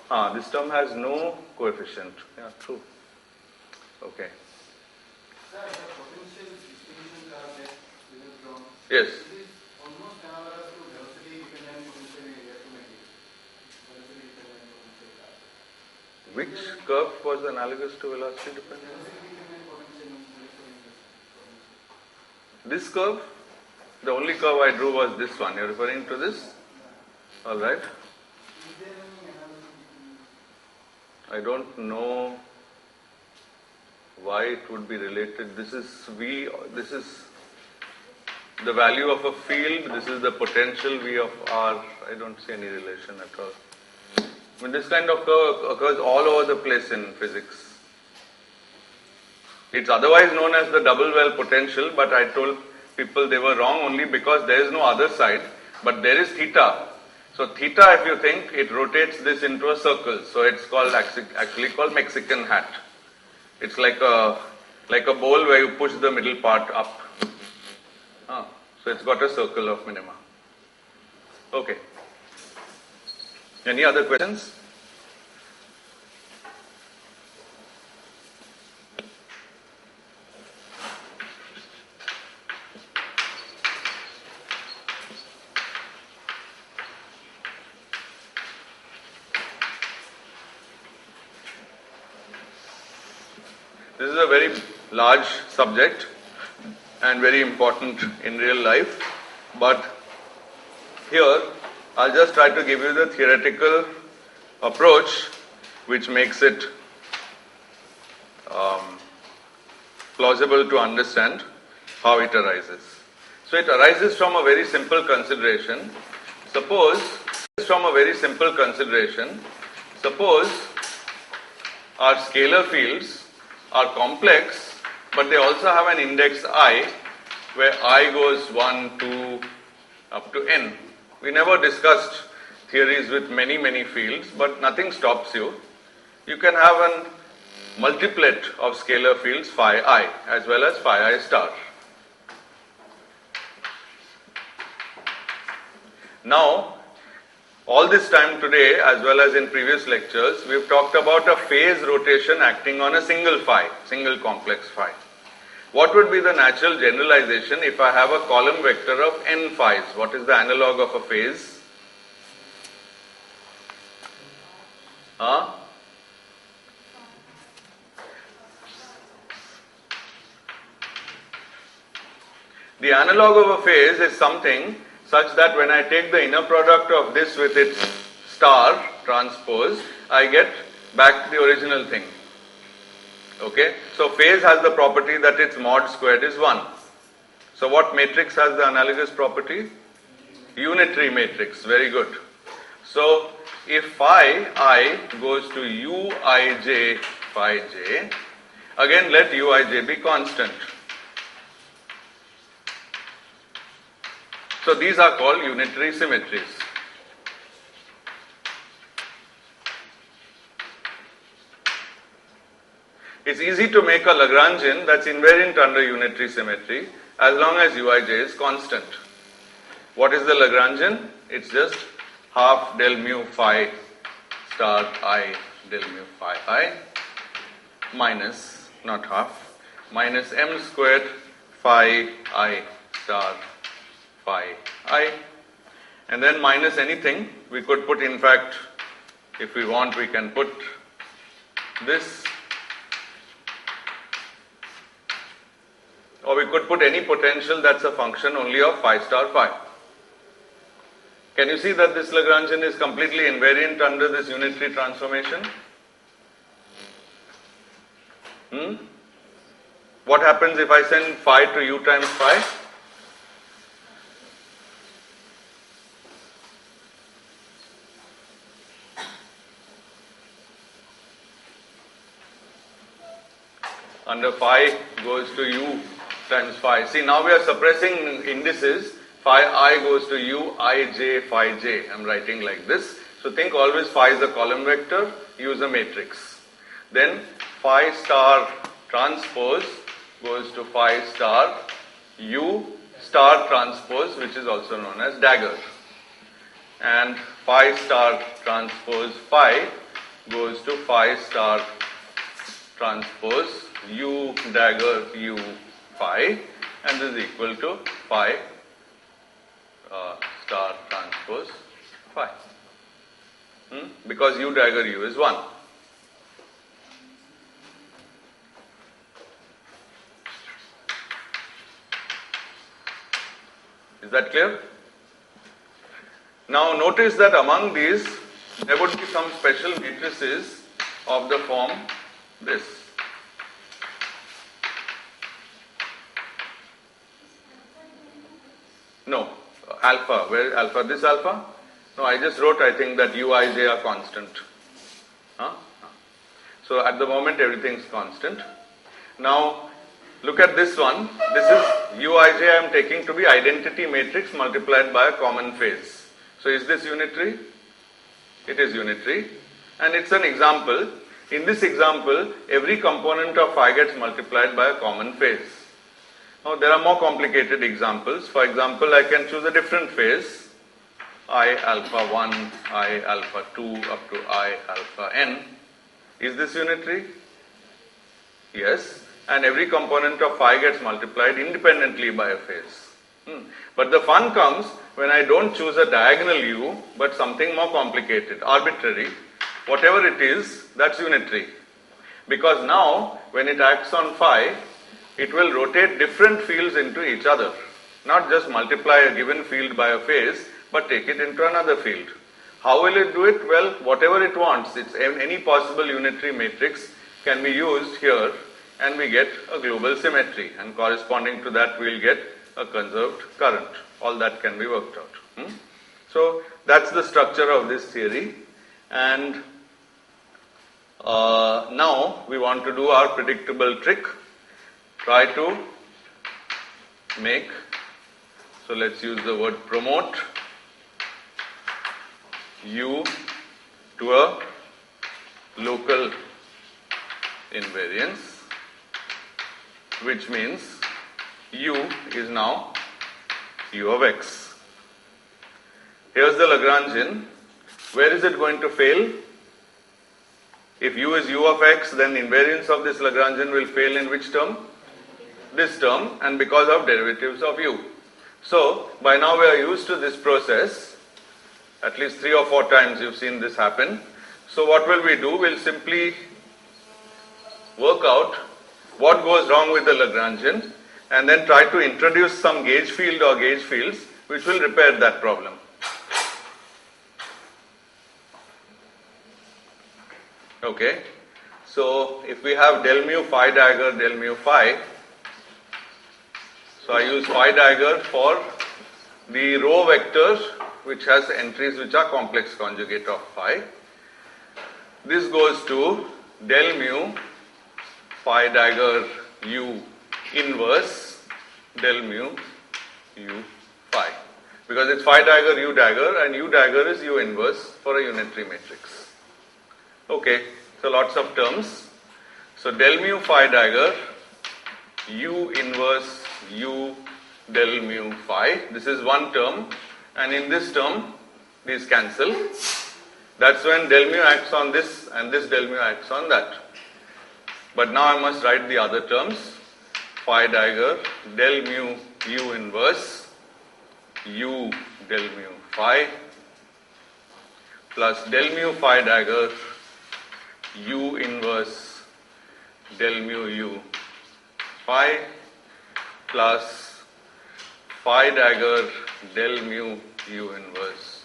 has no coefficient. Yeah, true. Okay. Sir, the potential distributions are there, this is drawn. Yes. It is almost analogous to velocity dependent potential electromagnetic. Velocity dependent potential curve. Which curve was analogous to velocity dependent? Velocity dependent potential electromagnetic. This curve? The only curve I drew was this one. You're referring to this? Alright. Is there any analysis between I don't know why it would be related. This is the value of a field, this is the potential V of R. I don't see any relation at all. I mean, this kind of curve occurs all over the place in physics. It's otherwise known as the double well potential, but I told people they were wrong only because there is no other side, but there is theta. So theta, if you think, it rotates this into a circle. So it's called actually called Mexican hat. It's like a bowl where you push the middle part up. So it's got a circle of minima. Okay. Any other questions? This is a very large subject and very important in real life, but here I'll just try to give you the theoretical approach which makes it plausible to understand how it arises. So it arises from a very simple consideration. Suppose our scalar fields are complex, but they also have an index I, where I goes 1, 2, up to n. We never discussed theories with many fields, but nothing stops you. You can have a multiplet of scalar fields phi I as well as phi I star. Now, all this time today, as well as in previous lectures, we've talked about a phase rotation acting on a single complex phi. What would be the natural generalization if I have a column vector of n phi's? What is the analog of a phase? The analog of a phase is something such that when I take the inner product of this with its star transpose, I get back the original thing. Okay? So phase has the property that its mod squared is 1. So what matrix has the analogous property? Unitary matrix. Very good. So if phi I goes to uij phi j, again let uij be constant. So these are called unitary symmetries. It's easy to make a Lagrangian that's invariant under unitary symmetry as long as uij is constant. What is the Lagrangian? It's just half del mu phi star I del mu phi I minus, not half, minus m squared phi I star phi I, and then minus anything. We could put, in fact, if we want, we can put this, or we could put any potential that's a function only of phi star phi. Can you see that this Lagrangian is completely invariant under this unitary transformation? What happens if I send phi to u times phi? under phi goes to u times phi. See, now we are suppressing indices. Phi I goes to u, I, j, phi j. I'm writing like this. So think always phi is a column vector, u is a matrix. Then phi star transpose goes to phi star u star transpose, which is also known as dagger. And phi star transpose phi goes to phi star transpose u dagger u phi, and this is equal to phi star transpose phi. Because u dagger u is 1. Is that clear? Now notice that among these there would be some special matrices of the form this. No, alpha. Where is alpha? This alpha? No, I just wrote, I think, that u, I, j are constant. So at the moment everything is constant. Now look at this one. This is u, I, j I am taking to be identity matrix multiplied by a common phase. So is this unitary? It is unitary. And it's an example. In this example, every component of phi gets multiplied by a common phase. Now there are more complicated examples. For example, I can choose a different phase, I alpha 1, I alpha 2 up to I alpha n. Is this unitary? Yes. And every component of phi gets multiplied independently by a phase. But the fun comes when I don't choose a diagonal u, but something more complicated, arbitrary. Whatever it is, that's unitary. Because now, when it acts on phi, it will rotate different fields into each other. Not just multiply a given field by a phase, but take it into another field. How will it do it? Well, whatever it wants, it's any possible unitary matrix can be used here, and we get a global symmetry, and corresponding to that we'll get a conserved current. All that can be worked out. So that's the structure of this theory, and now we want to do our predictable trick. Try to make, so let's use the word promote u to a local invariance, which means u is now u of x. Here's the Lagrangian. Where is it going to fail? If u is u of x, then invariance of this Lagrangian will fail in which term? This term, and because of derivatives of u. So, by now we are used to this process. At least 3 or 4 times you've seen this happen. So what will we do? We'll simply work out what goes wrong with the Lagrangian and then try to introduce some gauge field or gauge fields which will repair that problem. Okay, so if we have del mu phi dagger, del mu phi, so I use phi dagger for the row vector which has entries which are complex conjugate of phi. This goes to del mu phi dagger u inverse del mu u phi, because it's phi dagger u dagger and u dagger is u inverse for a unitary matrix. Okay, so lots of terms. So del mu phi dagger u inverse u del mu phi, this is one term, and in this term these cancel. That's when del mu acts on this and this del mu acts on that. But now I must write the other terms. Phi dagger del mu u inverse u del mu phi plus del mu phi dagger u inverse del mu u phi plus phi dagger del mu u inverse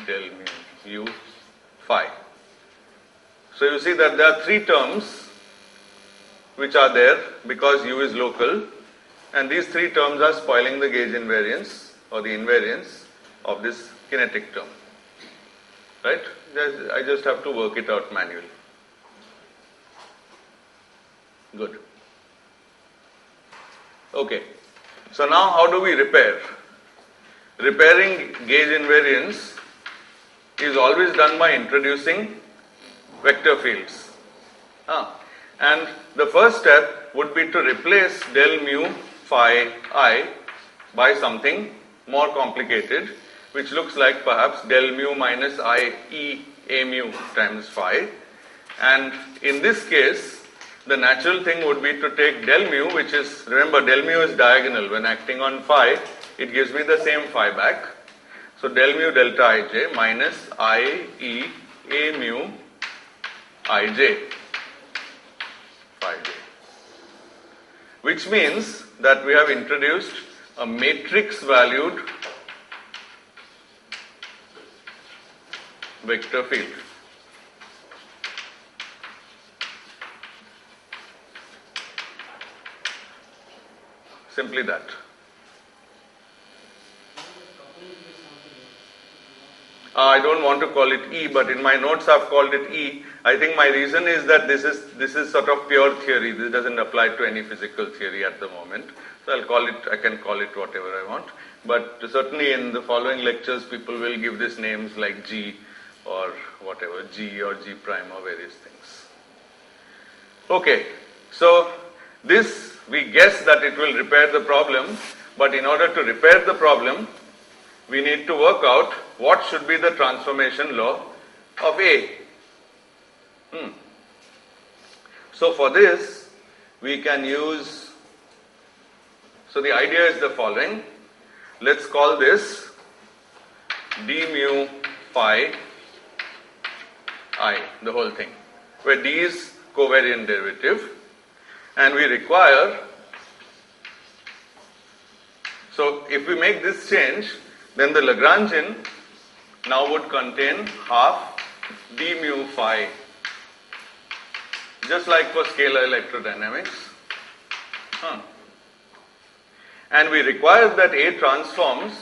del mu u phi. So you see that there are 3 terms which are there because u is local, and these 3 terms are spoiling the gauge invariance or the invariance of this kinetic term. Right? I just have to work it out manually. Good. Okay. So now how do we repair? Repairing gauge invariance is always done by introducing vector fields. And the first step would be to replace del mu phi I by something more complicated, which looks like perhaps del mu minus I e a mu times phi. And in this case, the natural thing would be to take del mu, which is, remember, del mu is diagonal. When acting on phi, it gives me the same phi back. So del mu delta ij minus I e a mu ij phi j, which means that we have introduced a matrix valued vector field. Simply that. I don't want to call it E, but in my notes I've called it E. I think my reason is that this is sort of pure theory. This doesn't apply to any physical theory at the moment. So I can call it whatever I want. But certainly in the following lectures, people will give this names like G or whatever, G or G prime or various things. Okay, so this we guess that it will repair the problem, but in order to repair the problem, we need to work out what should be the transformation law of A. So for this, we can use, so the idea is the following. Let's call this d mu phi I, the whole thing, where d is covariant derivative, and we require, so if we make this change, then the Lagrangian now would contain half d mu phi, just like for scalar electrodynamics. And we require that A transforms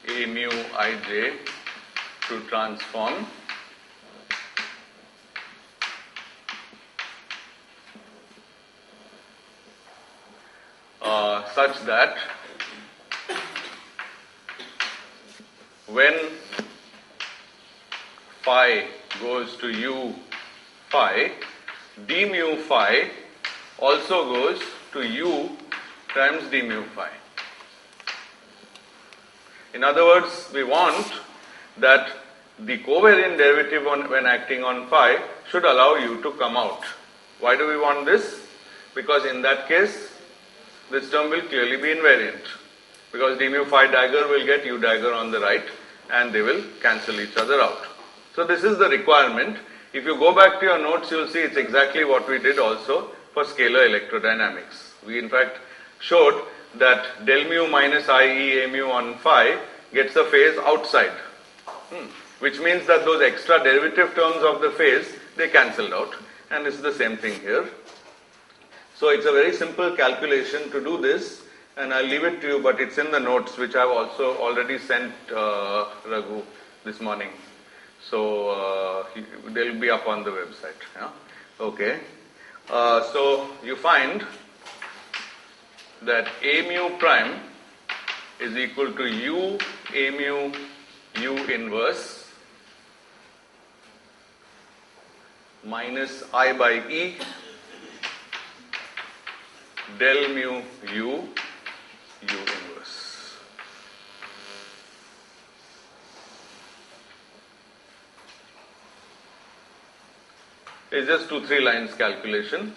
A mu ij to transform such that when phi goes to u phi, d mu phi also goes to u times d mu phi. In other words, we want that the covariant derivative when acting on phi should allow u to come out. Why do we want this? Because in that case, this term will clearly be invariant, because d mu phi dagger will get u dagger on the right and they will cancel each other out. So this is the requirement. If you go back to your notes, you will see it's exactly what we did also for scalar electrodynamics. We in fact showed that del mu minus I e a mu on phi gets the phase outside, which means that those extra derivative terms of the phase, they cancelled out, and it's the same thing here. So it's a very simple calculation to do this, and I'll leave it to you, but it's in the notes which I've also already sent Raghu this morning. So they'll be up on the website. Yeah? Okay. So you find that A mu prime is equal to U A mu U inverse minus I by E del mu U inverse. It's just 2-3 lines calculation.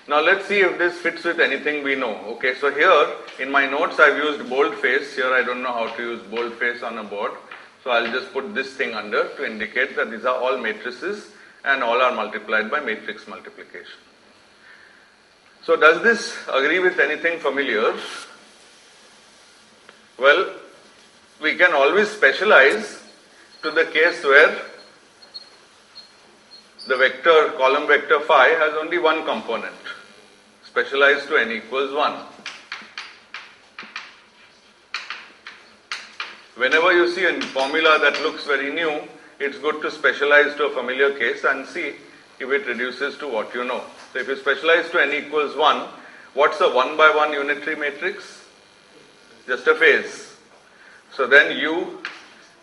Now let's see if this fits with anything we know. Okay, so here in my notes I've used boldface. Here I don't know how to use boldface on a board. So I'll just put this thing under to indicate that these are all matrices and all are multiplied by matrix multiplication. So does this agree with anything familiar? Well, we can always specialize to the case where the vector, column vector phi has only one component, specialized to n equals 1. Whenever you see a formula that looks very new, it's good to specialize to a familiar case and see if it reduces to what you know. So if you specialize to n equals 1, what's a 1 by 1 unitary matrix? Just a phase. So then U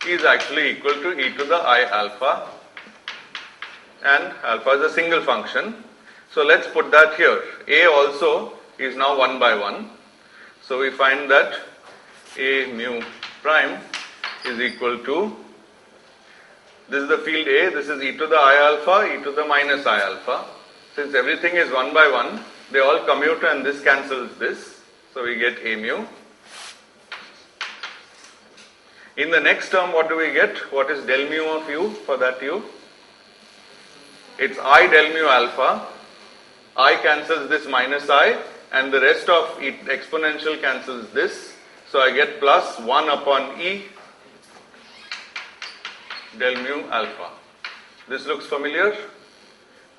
is actually equal to e to the I alpha, and alpha is a single function. So let's put that here. A also is now 1 by 1. So we find that A mu prime is equal to, this is the field A, this is e to the I alpha, e to the minus I alpha. Since everything is 1 by 1, they all commute and this cancels this. So we get A mu. In the next term, what do we get? What is del mu of U for that U? It's I del mu alpha. I cancels this minus I, and the rest of exponential cancels this. So I get plus 1 upon E del mu alpha. This looks familiar?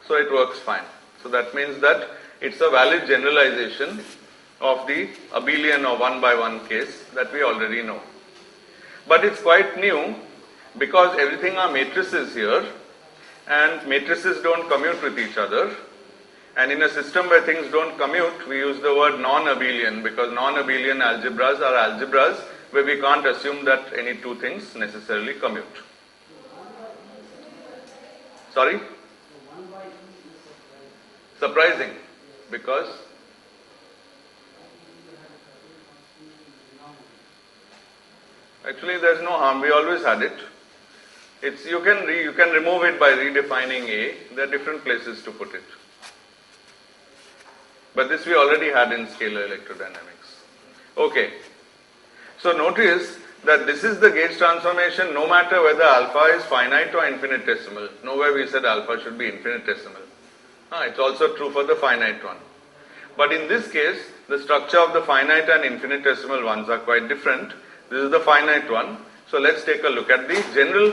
So it works fine. So that means that it's a valid generalization of the abelian or 1 by 1 case that we already know. But it's quite new because everything are matrices here, and matrices don't commute with each other. And in a system where things don't commute, we use the word non-abelian, because non-abelian algebras are algebras where we can't assume that any two things necessarily commute. Sorry? Surprising, because actually there's no harm. We always had it. It's you can remove it by redefining A. There are different places to put it. But this we already had in scalar electrodynamics. Okay. So notice that this is the gauge transformation no matter whether alpha is finite or infinitesimal. Nowhere we said alpha should be infinitesimal. It's also true for the finite one. But in this case, the structure of the finite and infinitesimal ones are quite different. This is the finite one. So let's take a look at the general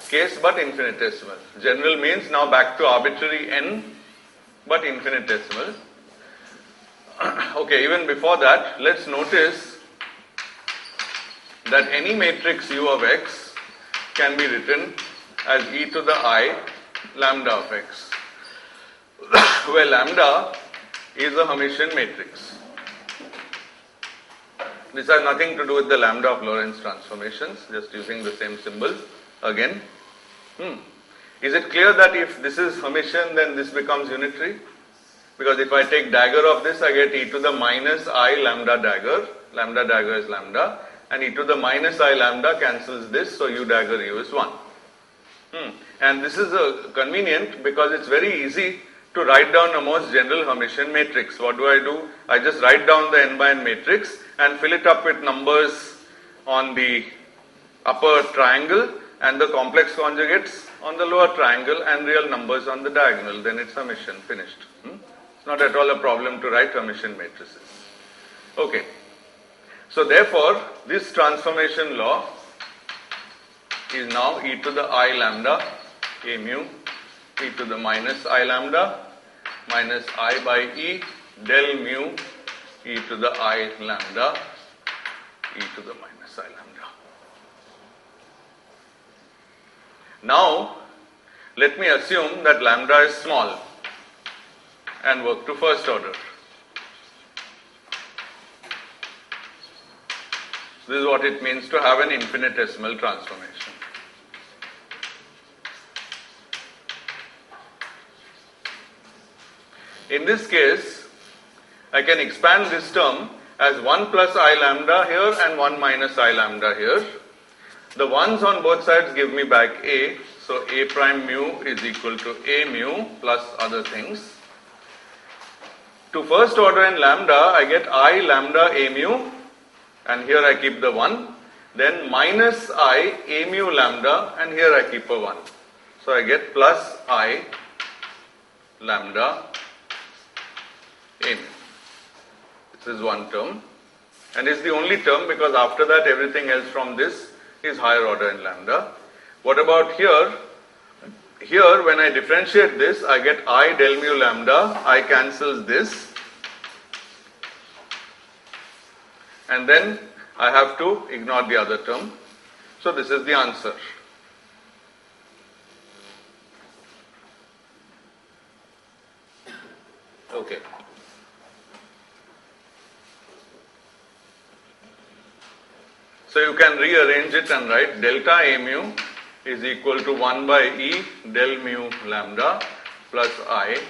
case but infinitesimal. General means now back to arbitrary n but infinitesimal. Okay, even before that, let's notice that any matrix U of x can be written as e to the I lambda of x, where lambda is a Hermitian matrix. This has nothing to do with the lambda of Lorentz transformations, just using the same symbol again. Is it clear that if this is Hermitian, then this becomes unitary? Because if I take dagger of this, I get e to the minus I lambda dagger. Lambda dagger is lambda. And e to the minus I lambda cancels this, so u dagger u is 1. And this is convenient because it's very easy to write down a most general Hermitian matrix. What do? I just write down the n by n matrix and fill it up with numbers on the upper triangle and the complex conjugates on the lower triangle and real numbers on the diagonal. Then it's Hermitian, finished. It's not at all a problem to write Hermitian matrices. Okay. So therefore, this transformation law is now e to the I lambda a mu e to the minus I lambda minus I by e del mu e to the I lambda e to the minus I lambda. Now, let me assume that lambda is small and work to first order. This is what it means to have an infinitesimal transformation. In this case, I can expand this term as 1 plus I lambda here and 1 minus I lambda here. The ones on both sides give me back A, so A prime mu is equal to A mu plus other things. To first order in lambda, I get I lambda A mu, and here I keep the 1. Then minus I A mu lambda, and here I keep a 1. So I get plus I lambda A mu. This is one term, and it's the only term because after that everything else from this is higher order in lambda. What about here? Here when I differentiate this, I get I del mu lambda, I cancels this, and then I have to ignore the other term. So this is the answer. Okay. So you can rearrange it and write delta A mu is equal to 1 by E del mu lambda plus I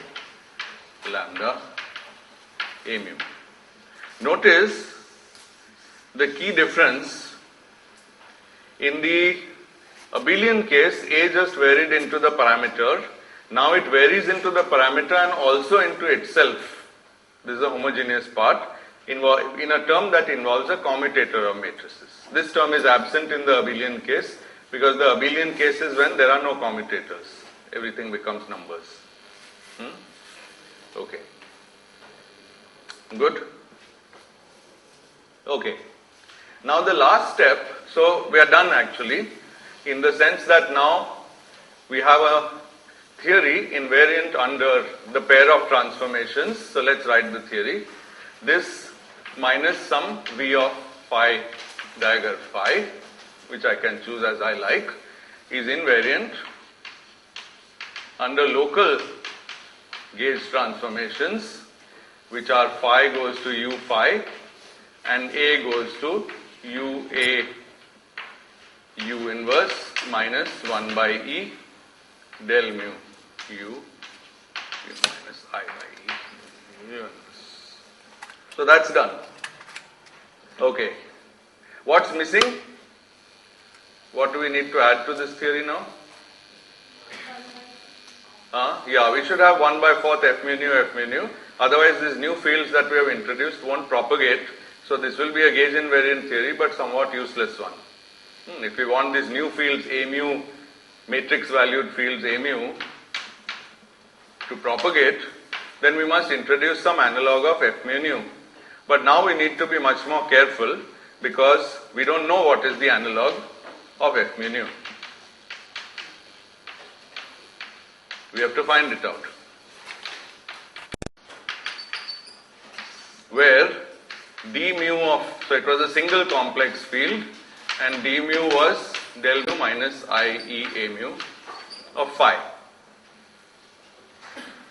lambda A mu. Notice the key difference. In the abelian case, A just varied into the parameter. Now it varies into the parameter and also into itself. This is a homogeneous part in a term that involves a commutator of matrices. This term is absent in the abelian case because the abelian case is when there are no commutators. Everything becomes numbers. Okay. Good. Okay. Now the last step, so we are done actually, in the sense that now we have a theory invariant under the pair of transformations. So let's write the theory. This minus some v of phi dagger phi, which I can choose as I like, is invariant under local gauge transformations, which are phi goes to u phi and a goes to u a u inverse minus 1 by e del mu u minus I by e u inverse. So that's done. Okay. What's missing? What do we need to add to this theory now? Yeah, we should have 1 by 4th f mu nu. Otherwise, these new fields that we have introduced won't propagate. So this will be a gauge invariant theory, but somewhat useless one. If we want these new fields A mu, matrix valued fields A mu to propagate, then we must introduce some analog of f mu nu. But now we need to be much more careful because we don't know what is the analog of f mu nu. We have to find it out. Where d mu of, so it was a single complex field and d mu was del mu minus I e a mu of phi.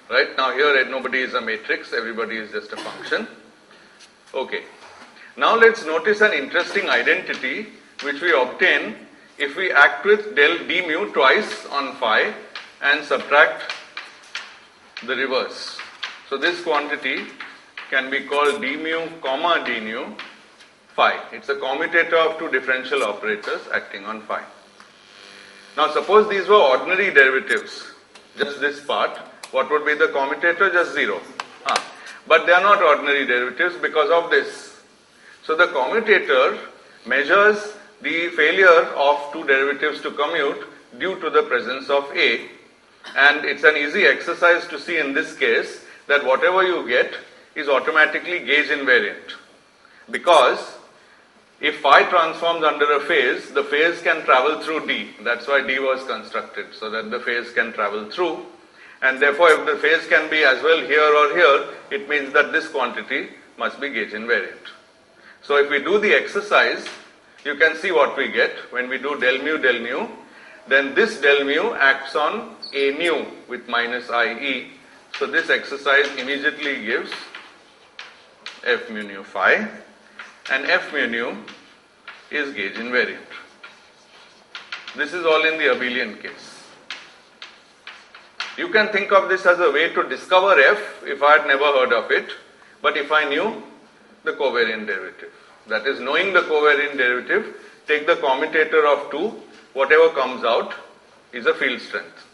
Right, now here nobody is a matrix, everybody is just a function. Okay, now let's notice an interesting identity which we obtain if we act with del d mu twice on phi and subtract the reverse. So this quantity can be called d mu comma d nu phi. It's a commutator of two differential operators acting on phi. Now suppose these were ordinary derivatives, just this part, what would be the commutator? Just 0. But they are not ordinary derivatives because of this. So the commutator measures the failure of two derivatives to commute due to the presence of A, and it's an easy exercise to see in this case that whatever you get is automatically gauge invariant, because if phi transforms under a phase, the phase can travel through D. That's why D was constructed, so that the phase can travel through, and therefore if the phase can be as well here or here, it means that this quantity must be gauge invariant. So if we do the exercise, you can see what we get when we do del nu, then this del mu acts on A nu with minus IE. So this exercise immediately gives f mu nu phi, and f mu nu is gauge invariant. This is all in the abelian case. You can think of this as a way to discover f if I had never heard of it, but if I knew the covariant derivative. That is, knowing the covariant derivative, take the commutator of 2, whatever comes out is a field strength.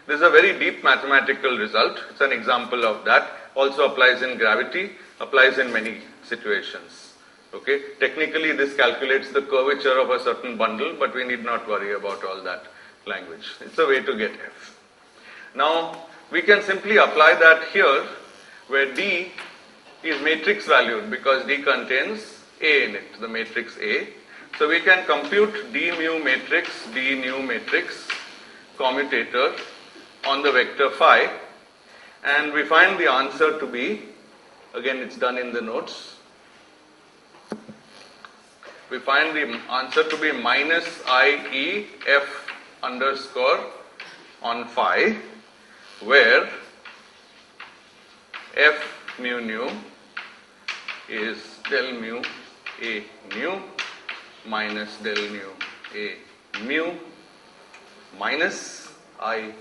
This is a very deep mathematical result. It's an example of that. Also applies in gravity, applies in many situations. Okay. Technically this calculates the curvature of a certain bundle, but we need not worry about all that language. It's a way to get f. Now we can simply apply that here, where D is matrix valued because D contains A in it, the matrix A. So we can compute D mu matrix, D nu matrix commutator on the vector phi, and we find the answer to be, again it's done in the notes, we find the answer to be minus IE f underscore on phi, where F mu nu is del mu A nu minus del mu A mu minus I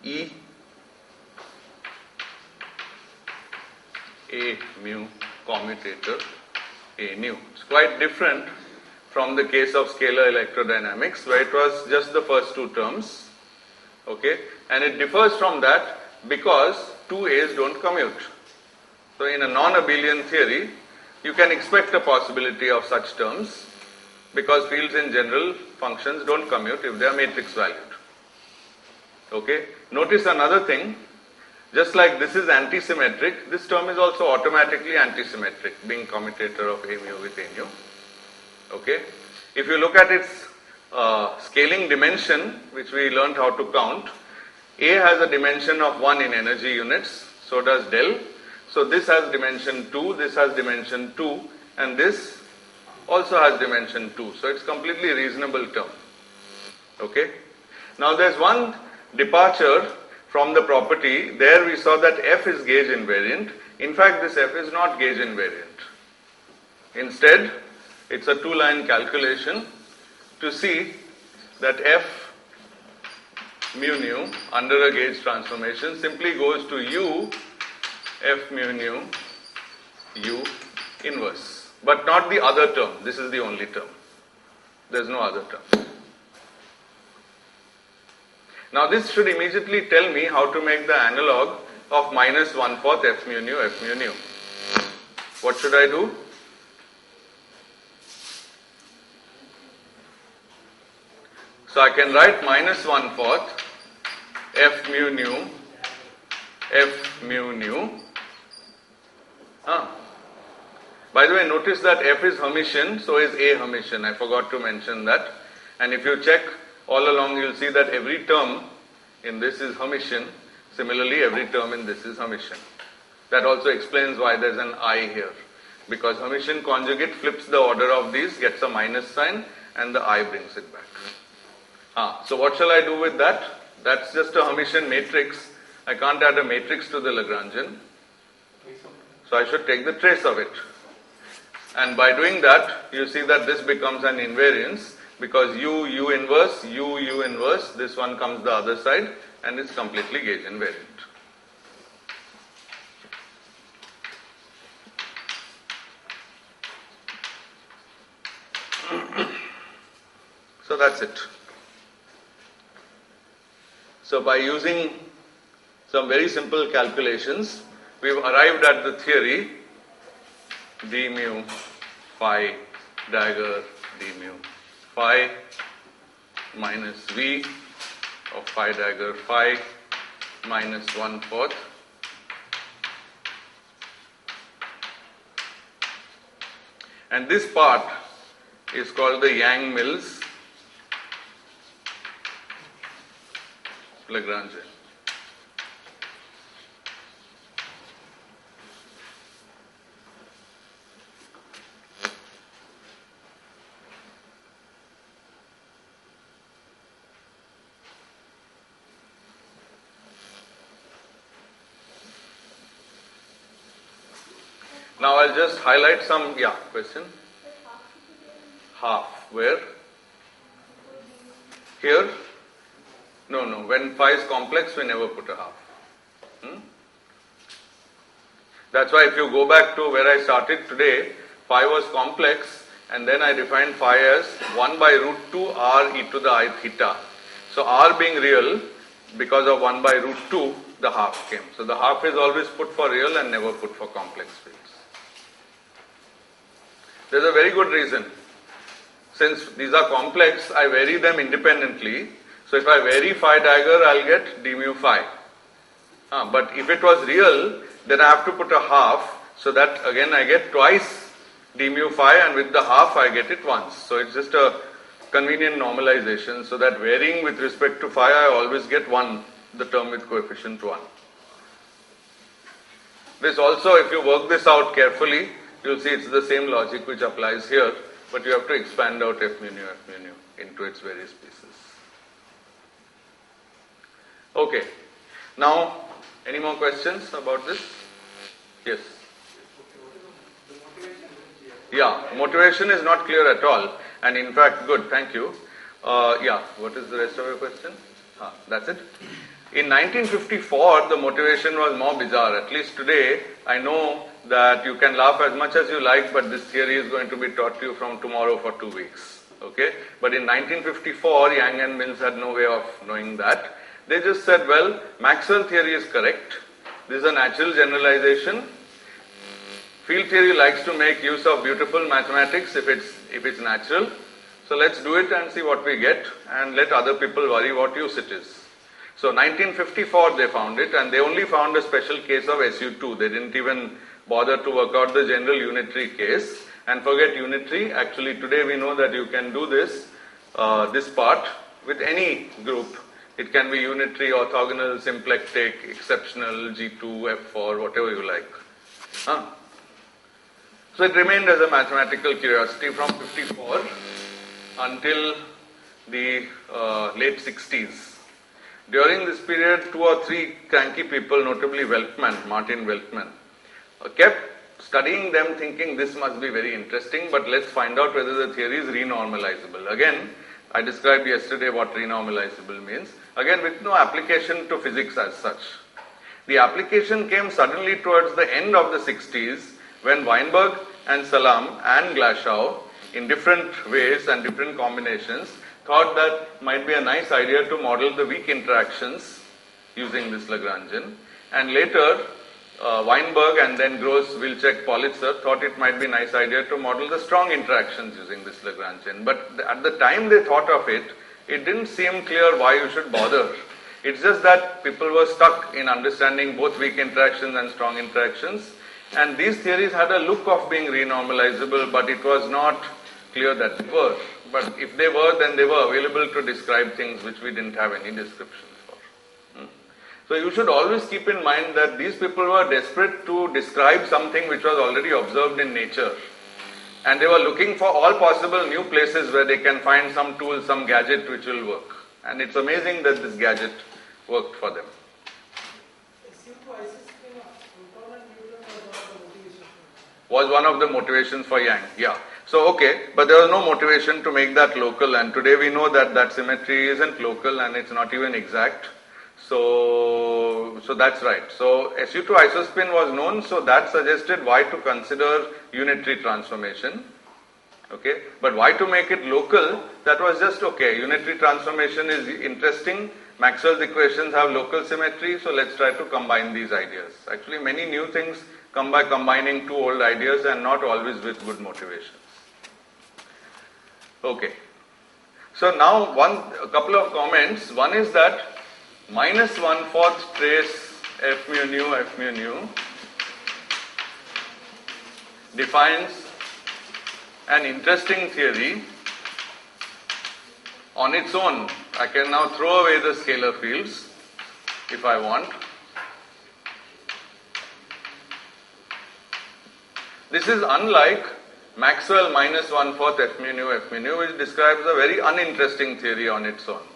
E A mu commutator A nu. It's quite different from the case of scalar electrodynamics where it was just the first two terms. Okay, and it differs from that because two A's don't commute. So in a non-abelian theory, you can expect a possibility of such terms because fields in general functions don't commute if they are matrix valued. Okay, notice another thing, just like this is antisymmetric, this term is also automatically antisymmetric, being commutator of A mu with A nu. Okay, if you look at its scaling dimension, which we learned how to count, A has a dimension of 1 in energy units, so does del. So this has dimension 2, this has dimension 2, and this also has dimension 2. So it's completely reasonable term. Okay. Now there's one departure from the property. There we saw that F is gauge invariant. In fact, this F is not gauge invariant. Instead, it's a two-line calculation to see that F mu nu under a gauge transformation simply goes to U F mu nu U inverse, but not the other term. This is the only term. There's no other term. Now this should immediately tell me how to make the analog of minus 1/4 F mu nu F mu nu. What should I do? So I can write minus 1/4 F mu nu F mu nu. By the way, notice that F is Hermitian, so is A Hermitian. I forgot to mention that. And if you check all along, you'll see that every term in this is Hermitian. Similarly, every term in this is Hermitian. That also explains why there's an I here. Because Hermitian conjugate flips the order of these, gets a minus sign, and the I brings it back. So what shall I do with that? That's just a Hermitian matrix. I can't add a matrix to the Lagrangian. So I should take the trace of it. And by doing that, you see that this becomes an invariance because U inverse, U inverse, this one comes the other side and it's completely gauge invariant. So that's it. So by using some very simple calculations, we've arrived at the theory d mu phi dagger d mu phi minus v of phi dagger phi minus 1/4 and this part is called the Yang-Mills Lagrangian. Now I'll just highlight some, question? Half, where? Here? No, when phi is complex, we never put a half. That's why if you go back to where I started today, phi was complex and then I defined phi as 1 by root 2 r e to the I theta. So r being real, because of 1 by root 2, the half came. So the half is always put for real and never put for complex fields. There's a very good reason. Since these are complex, I vary them independently. So if I vary phi dagger, I'll get d mu phi. But if it was real, then I have to put a half, so that again I get twice d mu phi, and with the half I get it once. So it's just a convenient normalization, so that varying with respect to phi, I always get 1, the term with coefficient 1. This also, if you work this out carefully, you'll see it's the same logic which applies here, but you have to expand out F mu nu into its various pieces. Okay. Now, any more questions about this? Yes. Yeah, motivation is not clear at all. And in fact, good, thank you. Yeah, what is the rest of your question? That's it. In 1954, the motivation was more bizarre. At least today, I know that you can laugh as much as you like, but this theory is going to be taught to you from tomorrow for 2 weeks. Okay? But in 1954, Yang and Mills had no way of knowing that. They just said, well, Maxwell theory is correct. This is a natural generalization. Field theory likes to make use of beautiful mathematics if it's natural. So let's do it and see what we get, and let other people worry what use it is. So 1954 they found it, and they only found a special case of SU2. They didn't even bother to work out the general unitary case. And forget unitary, actually today we know that you can do this part with any group. It can be unitary, orthogonal, symplectic, exceptional, G2, F4, whatever you like. So it remained as a mathematical curiosity from 54 until the late 60s. During this period, 2 or 3 cranky people, notably Martin Weltman, kept studying them thinking this must be very interesting, but let's find out whether the theory is renormalizable. Again, I described yesterday what renormalizable means. Again, with no application to physics as such. The application came suddenly towards the end of the 60s when Weinberg and Salam and Glashow, in different ways and different combinations, thought that might be a nice idea to model the weak interactions using this Lagrangian. And later, Weinberg and then Gross, Wilczek, Politzer thought it might be a nice idea to model the strong interactions using this Lagrangian. But at the time they thought of it, it didn't seem clear why you should bother. It's just that people were stuck in understanding both weak interactions and strong interactions. And these theories had a look of being renormalizable, but it was not clear that they were. But if they were, then they were available to describe things which we didn't have any descriptions for. So you should always keep in mind that these people were desperate to describe something which was already observed in nature. And they were looking for all possible new places where they can find some tool, some gadget which will work. And it's amazing that this gadget worked for them. Was one of the motivations for Yang, yeah. So, okay, but there was no motivation to make that local, and today we know that that symmetry isn't local and it's not even exact. So that's right. So SU2 isospin was known, so that suggested why to consider unitary transformation. Okay, but why to make it local? That was just okay. Unitary transformation is interesting. Maxwell's equations have local symmetry, so let's try to combine these ideas. Actually, many new things come by combining 2 old ideas and not always with good motivations. Okay. So now a couple of comments. One is that minus 1/4 trace F mu nu defines an interesting theory on its own. I can now throw away the scalar fields if I want. This is unlike Maxwell minus 1/4 F mu nu, which describes a very uninteresting theory on its own.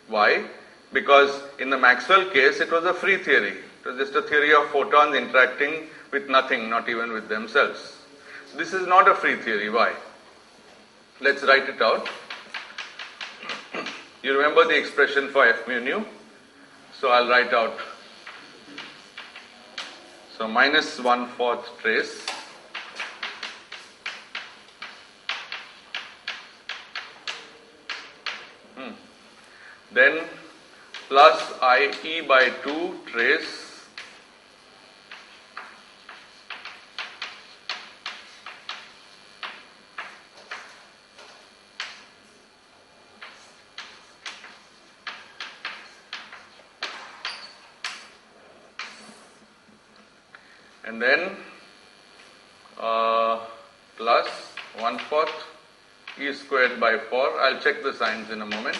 Why? Because in the Maxwell case, it was a free theory. It was just a theory of photons interacting with nothing, not even with themselves. This is not a free theory. Why? Let's write it out. You remember the expression for F mu nu? So I'll write out. So minus 1/4 trace then plus IE by 2 trace and then plus 1/4 E squared by 4. I'll check the signs in a moment.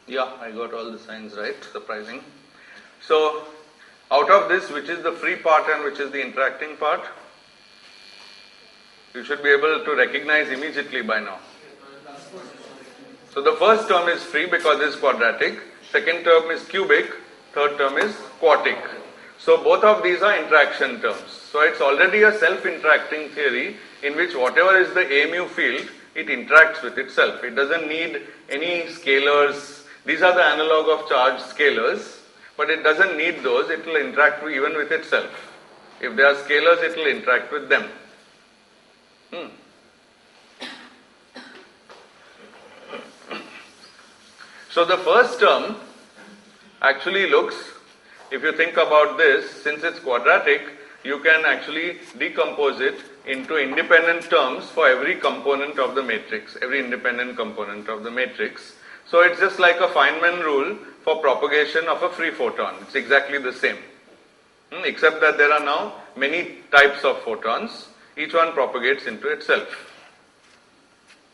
Yeah, I got all the signs right, surprising. So, Out of this, which is the free part and which is the interacting part? You should be able to recognize immediately by now. So the first term is free because it is quadratic, second term is cubic, third term is quartic. So both of these are interaction terms. So it's already a self-interacting theory in which whatever is the A mu field, it interacts with itself. It doesn't need any scalars. These are the analog of charged scalars, but it doesn't need those. It will interact even with itself. If there are scalars, it will interact with them. So the first term actually looks, if you think about this, since it's quadratic, you can actually decompose it into independent terms for every component of the matrix, every independent component of the matrix. So it's just like a Feynman rule for propagation of a free photon. It's exactly the same. Except that there are now many types of photons. Each one propagates into itself.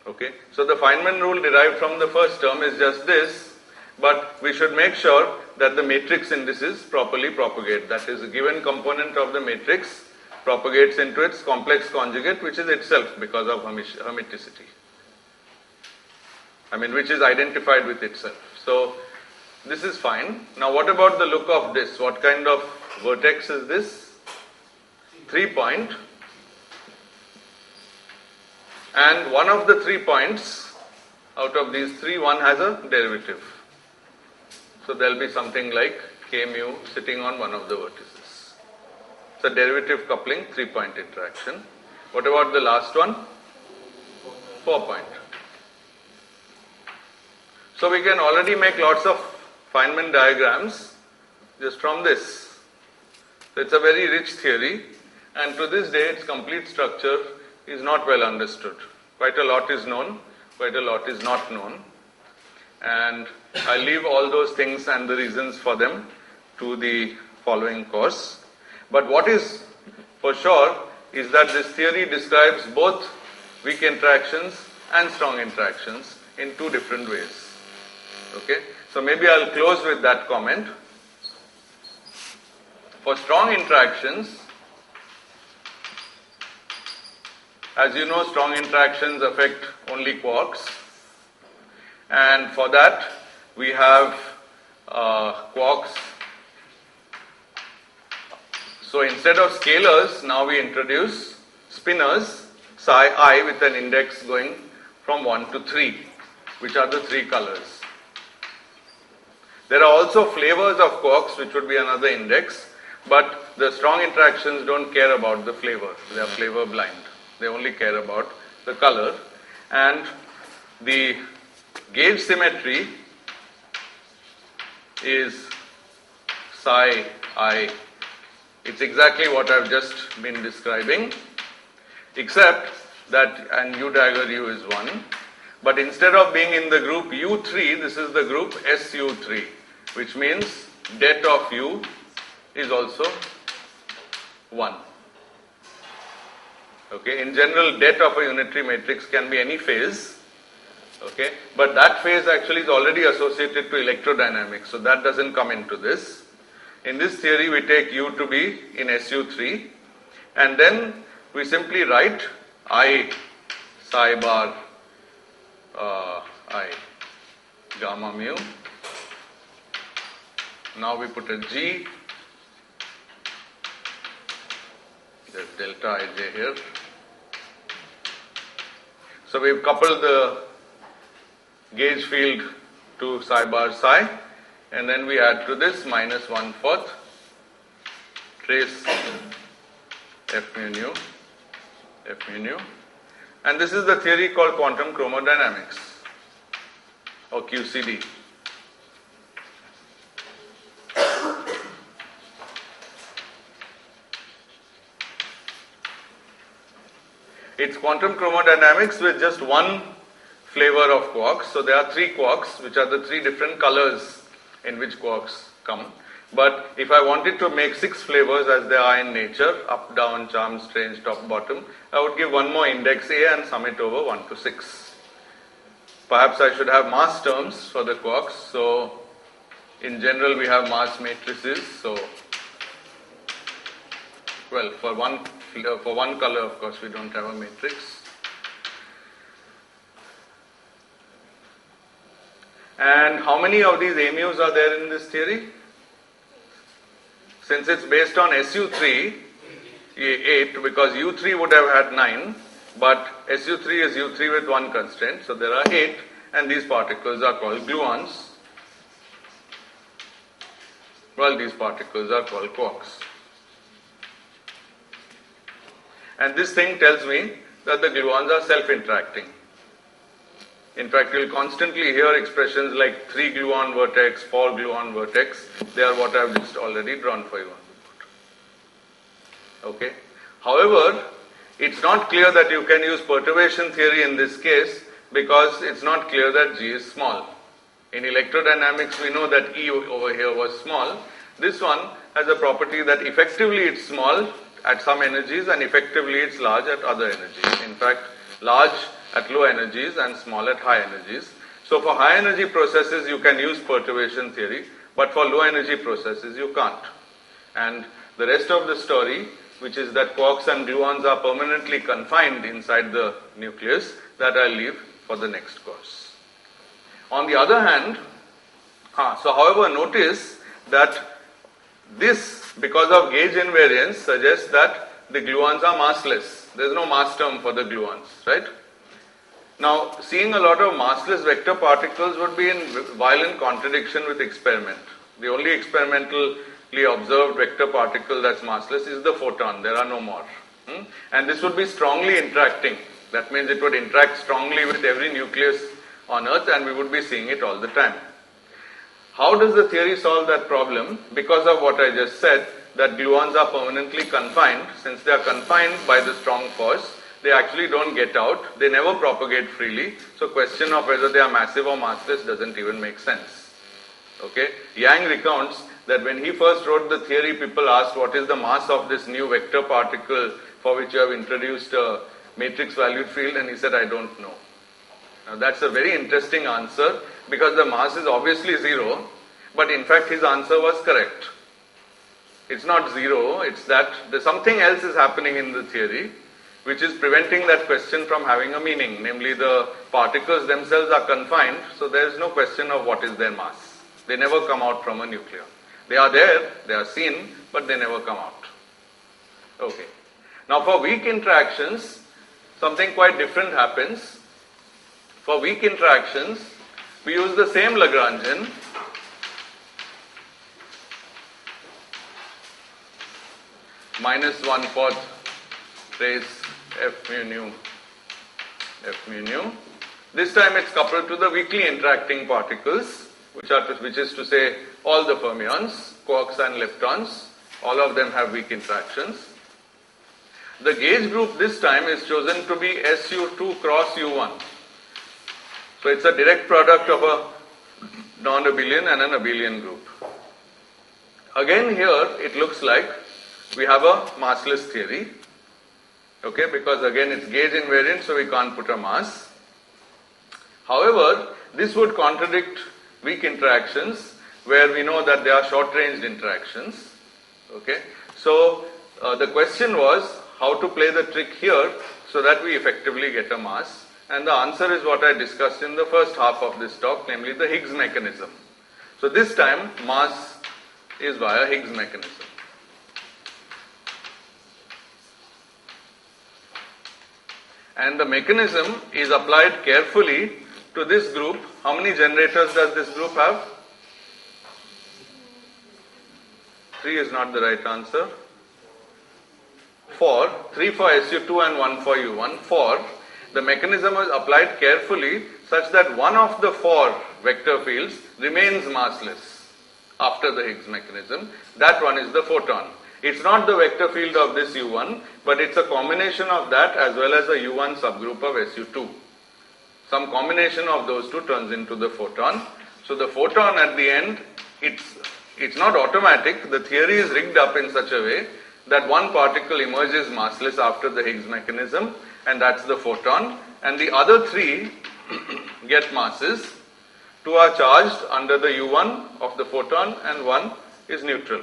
Okay, so the Feynman rule derived from the first term is just this, but we should make sure that the matrix indices properly propagate. That is, a given component of the matrix propagates into its complex conjugate, which is itself because of hermiticity. Which is identified with itself. So this is fine. Now what about the look of this? What kind of vertex is this? 3 point. And one of the 3 points, out of these three, one has a derivative. So there will be something like k mu sitting on one of the vertices. So derivative coupling, 3-point interaction. What about the last one? 4-point. So we can already make lots of Feynman diagrams just from this. So it's a very rich theory, and to this day its complete structure is not well understood. Quite a lot is known, quite a lot is not known. And I leave all those things and the reasons for them to the following course. But what is for sure is that this theory describes both weak interactions and strong interactions in two different ways. Okay, so maybe I'll close with that comment. For strong interactions, as you know, strong interactions affect only quarks, and for that we have quarks. So instead of scalars, now we introduce spinors, psi I, with an index going from 1 to 3, which are the three colors. There are also flavors of quarks, which would be another index, but the strong interactions don't care about the flavor. They are flavor blind. They only care about the color. And the gauge symmetry is psi I. It's exactly what I've just been describing, except that, and U dagger U is 1, but instead of being in the group U3, this is the group SU3, which means det of U is also 1. Okay, in general, det of a unitary matrix can be any phase, okay, but that phase actually is already associated to electrodynamics, so that doesn't come into this. In this theory, we take U to be in SU3, and then we simply write I psi bar I gamma mu. Now we put a G, there's delta Ij here. So we've coupled the gauge field to psi bar psi, and then we add to this minus 1/4 trace F mu nu, and this is the theory called quantum chromodynamics, or QCD. It's quantum chromodynamics with just one flavor of quarks. So there are 3 quarks, which are the 3 different colors in which quarks come. But if I wanted to make 6 flavors as they are in nature, up, down, charm, strange, top, bottom, I would give one more index A and sum it over 1 to 6. Perhaps I should have mass terms for the quarks. So in general we have mass matrices. So Well, for one color, of course, we don't have a matrix. And how many of these amus are there in this theory? Since it's based on SU3, 8, because U3 would have had 9, but SU3 is U3 with one constraint, so there are 8, and these particles are called gluons, while these particles are called quarks. And this thing tells me that the gluons are self-interacting. In fact, you'll constantly hear expressions like 3 gluon vertex, 4 gluon vertex. They are what I've just already drawn for you. Okay. However, it's not clear that you can use perturbation theory in this case because it's not clear that G is small. In electrodynamics, we know that E over here was small. This one has a property that effectively it's small at some energies and effectively it's large at other energies. In fact, large at low energies and small at high energies. So for high energy processes you can use perturbation theory, but for low energy processes you can't. And the rest of the story, which is that quarks and gluons are permanently confined inside the nucleus, that I'll leave for the next course. On the other hand, however, notice that this, because of gauge invariance, suggests that the gluons are massless. There is no mass term for the gluons, right? Now, seeing a lot of massless vector particles would be in violent contradiction with experiment. The only experimentally observed vector particle that's massless is the photon. There are no more. And this would be strongly interacting. That means it would interact strongly with every nucleus on Earth and we would be seeing it all the time. How does the theory solve that problem? Because of what I just said, that gluons are permanently confined. Since they are confined by the strong force, they actually don't get out. They never propagate freely. So question of whether they are massive or massless doesn't even make sense. Okay? Yang recounts that when he first wrote the theory, people asked what is the mass of this new vector particle for which you have introduced a matrix valued field, and he said, I don't know. Now that's a very interesting answer because the mass is obviously 0, but in fact his answer was correct. It's not 0, it's that something else is happening in the theory which is preventing that question from having a meaning, namely the particles themselves are confined, so there is no question of what is their mass. They never come out from a nucleon. They are there, they are seen, but they never come out. Okay. Now for weak interactions, something quite different happens. For weak interactions, we use the same Lagrangian, -1/4 raise F mu nu. This time it's coupled to the weakly interacting particles, which is to say all the fermions, quarks and leptons, all of them have weak interactions. The gauge group this time is chosen to be SU2 cross U1. So it's a direct product of a non-abelian and an abelian group. Again here it looks like we have a massless theory. Okay, because again it's gauge invariant, so we can't put a mass. However, this would contradict weak interactions where we know that they are short-range interactions. Okay, so the question was how to play the trick here so that we effectively get a mass. And the answer is what I discussed in the first half of this talk, namely the Higgs mechanism. So this time mass is via Higgs mechanism. And the mechanism is applied carefully to this group. How many generators does this group have? 3 is not the right answer. 4. 3 for SU2 and 1 for U1. 4. The mechanism is applied carefully such that one of the 4 vector fields remains massless after the Higgs mechanism. That one is the photon. It's not the vector field of this U1, but it's a combination of that as well as a U1 subgroup of SU2. Some combination of those two turns into the photon. So the photon at the end, it's not automatic. The theory is rigged up in such a way that one particle emerges massless after the Higgs mechanism, and that's the photon, and the other 3 get masses. 2 are charged under the U1 of the photon and 1 is neutral.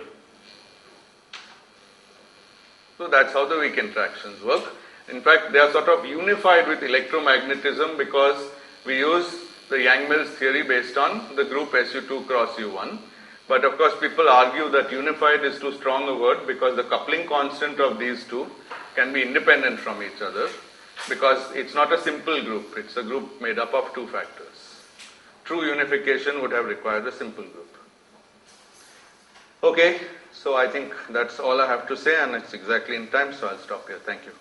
So that's how the weak interactions work. In fact, they are sort of unified with electromagnetism because we use the Yang-Mills theory based on the group SU2 cross U1. But of course, people argue that unified is too strong a word because the coupling constant of these two can be independent from each other because it's not a simple group, it's a group made up of two factors. True unification would have required a simple group. Okay, so I think that's all I have to say, and it's exactly in time, so I'll stop here. Thank you.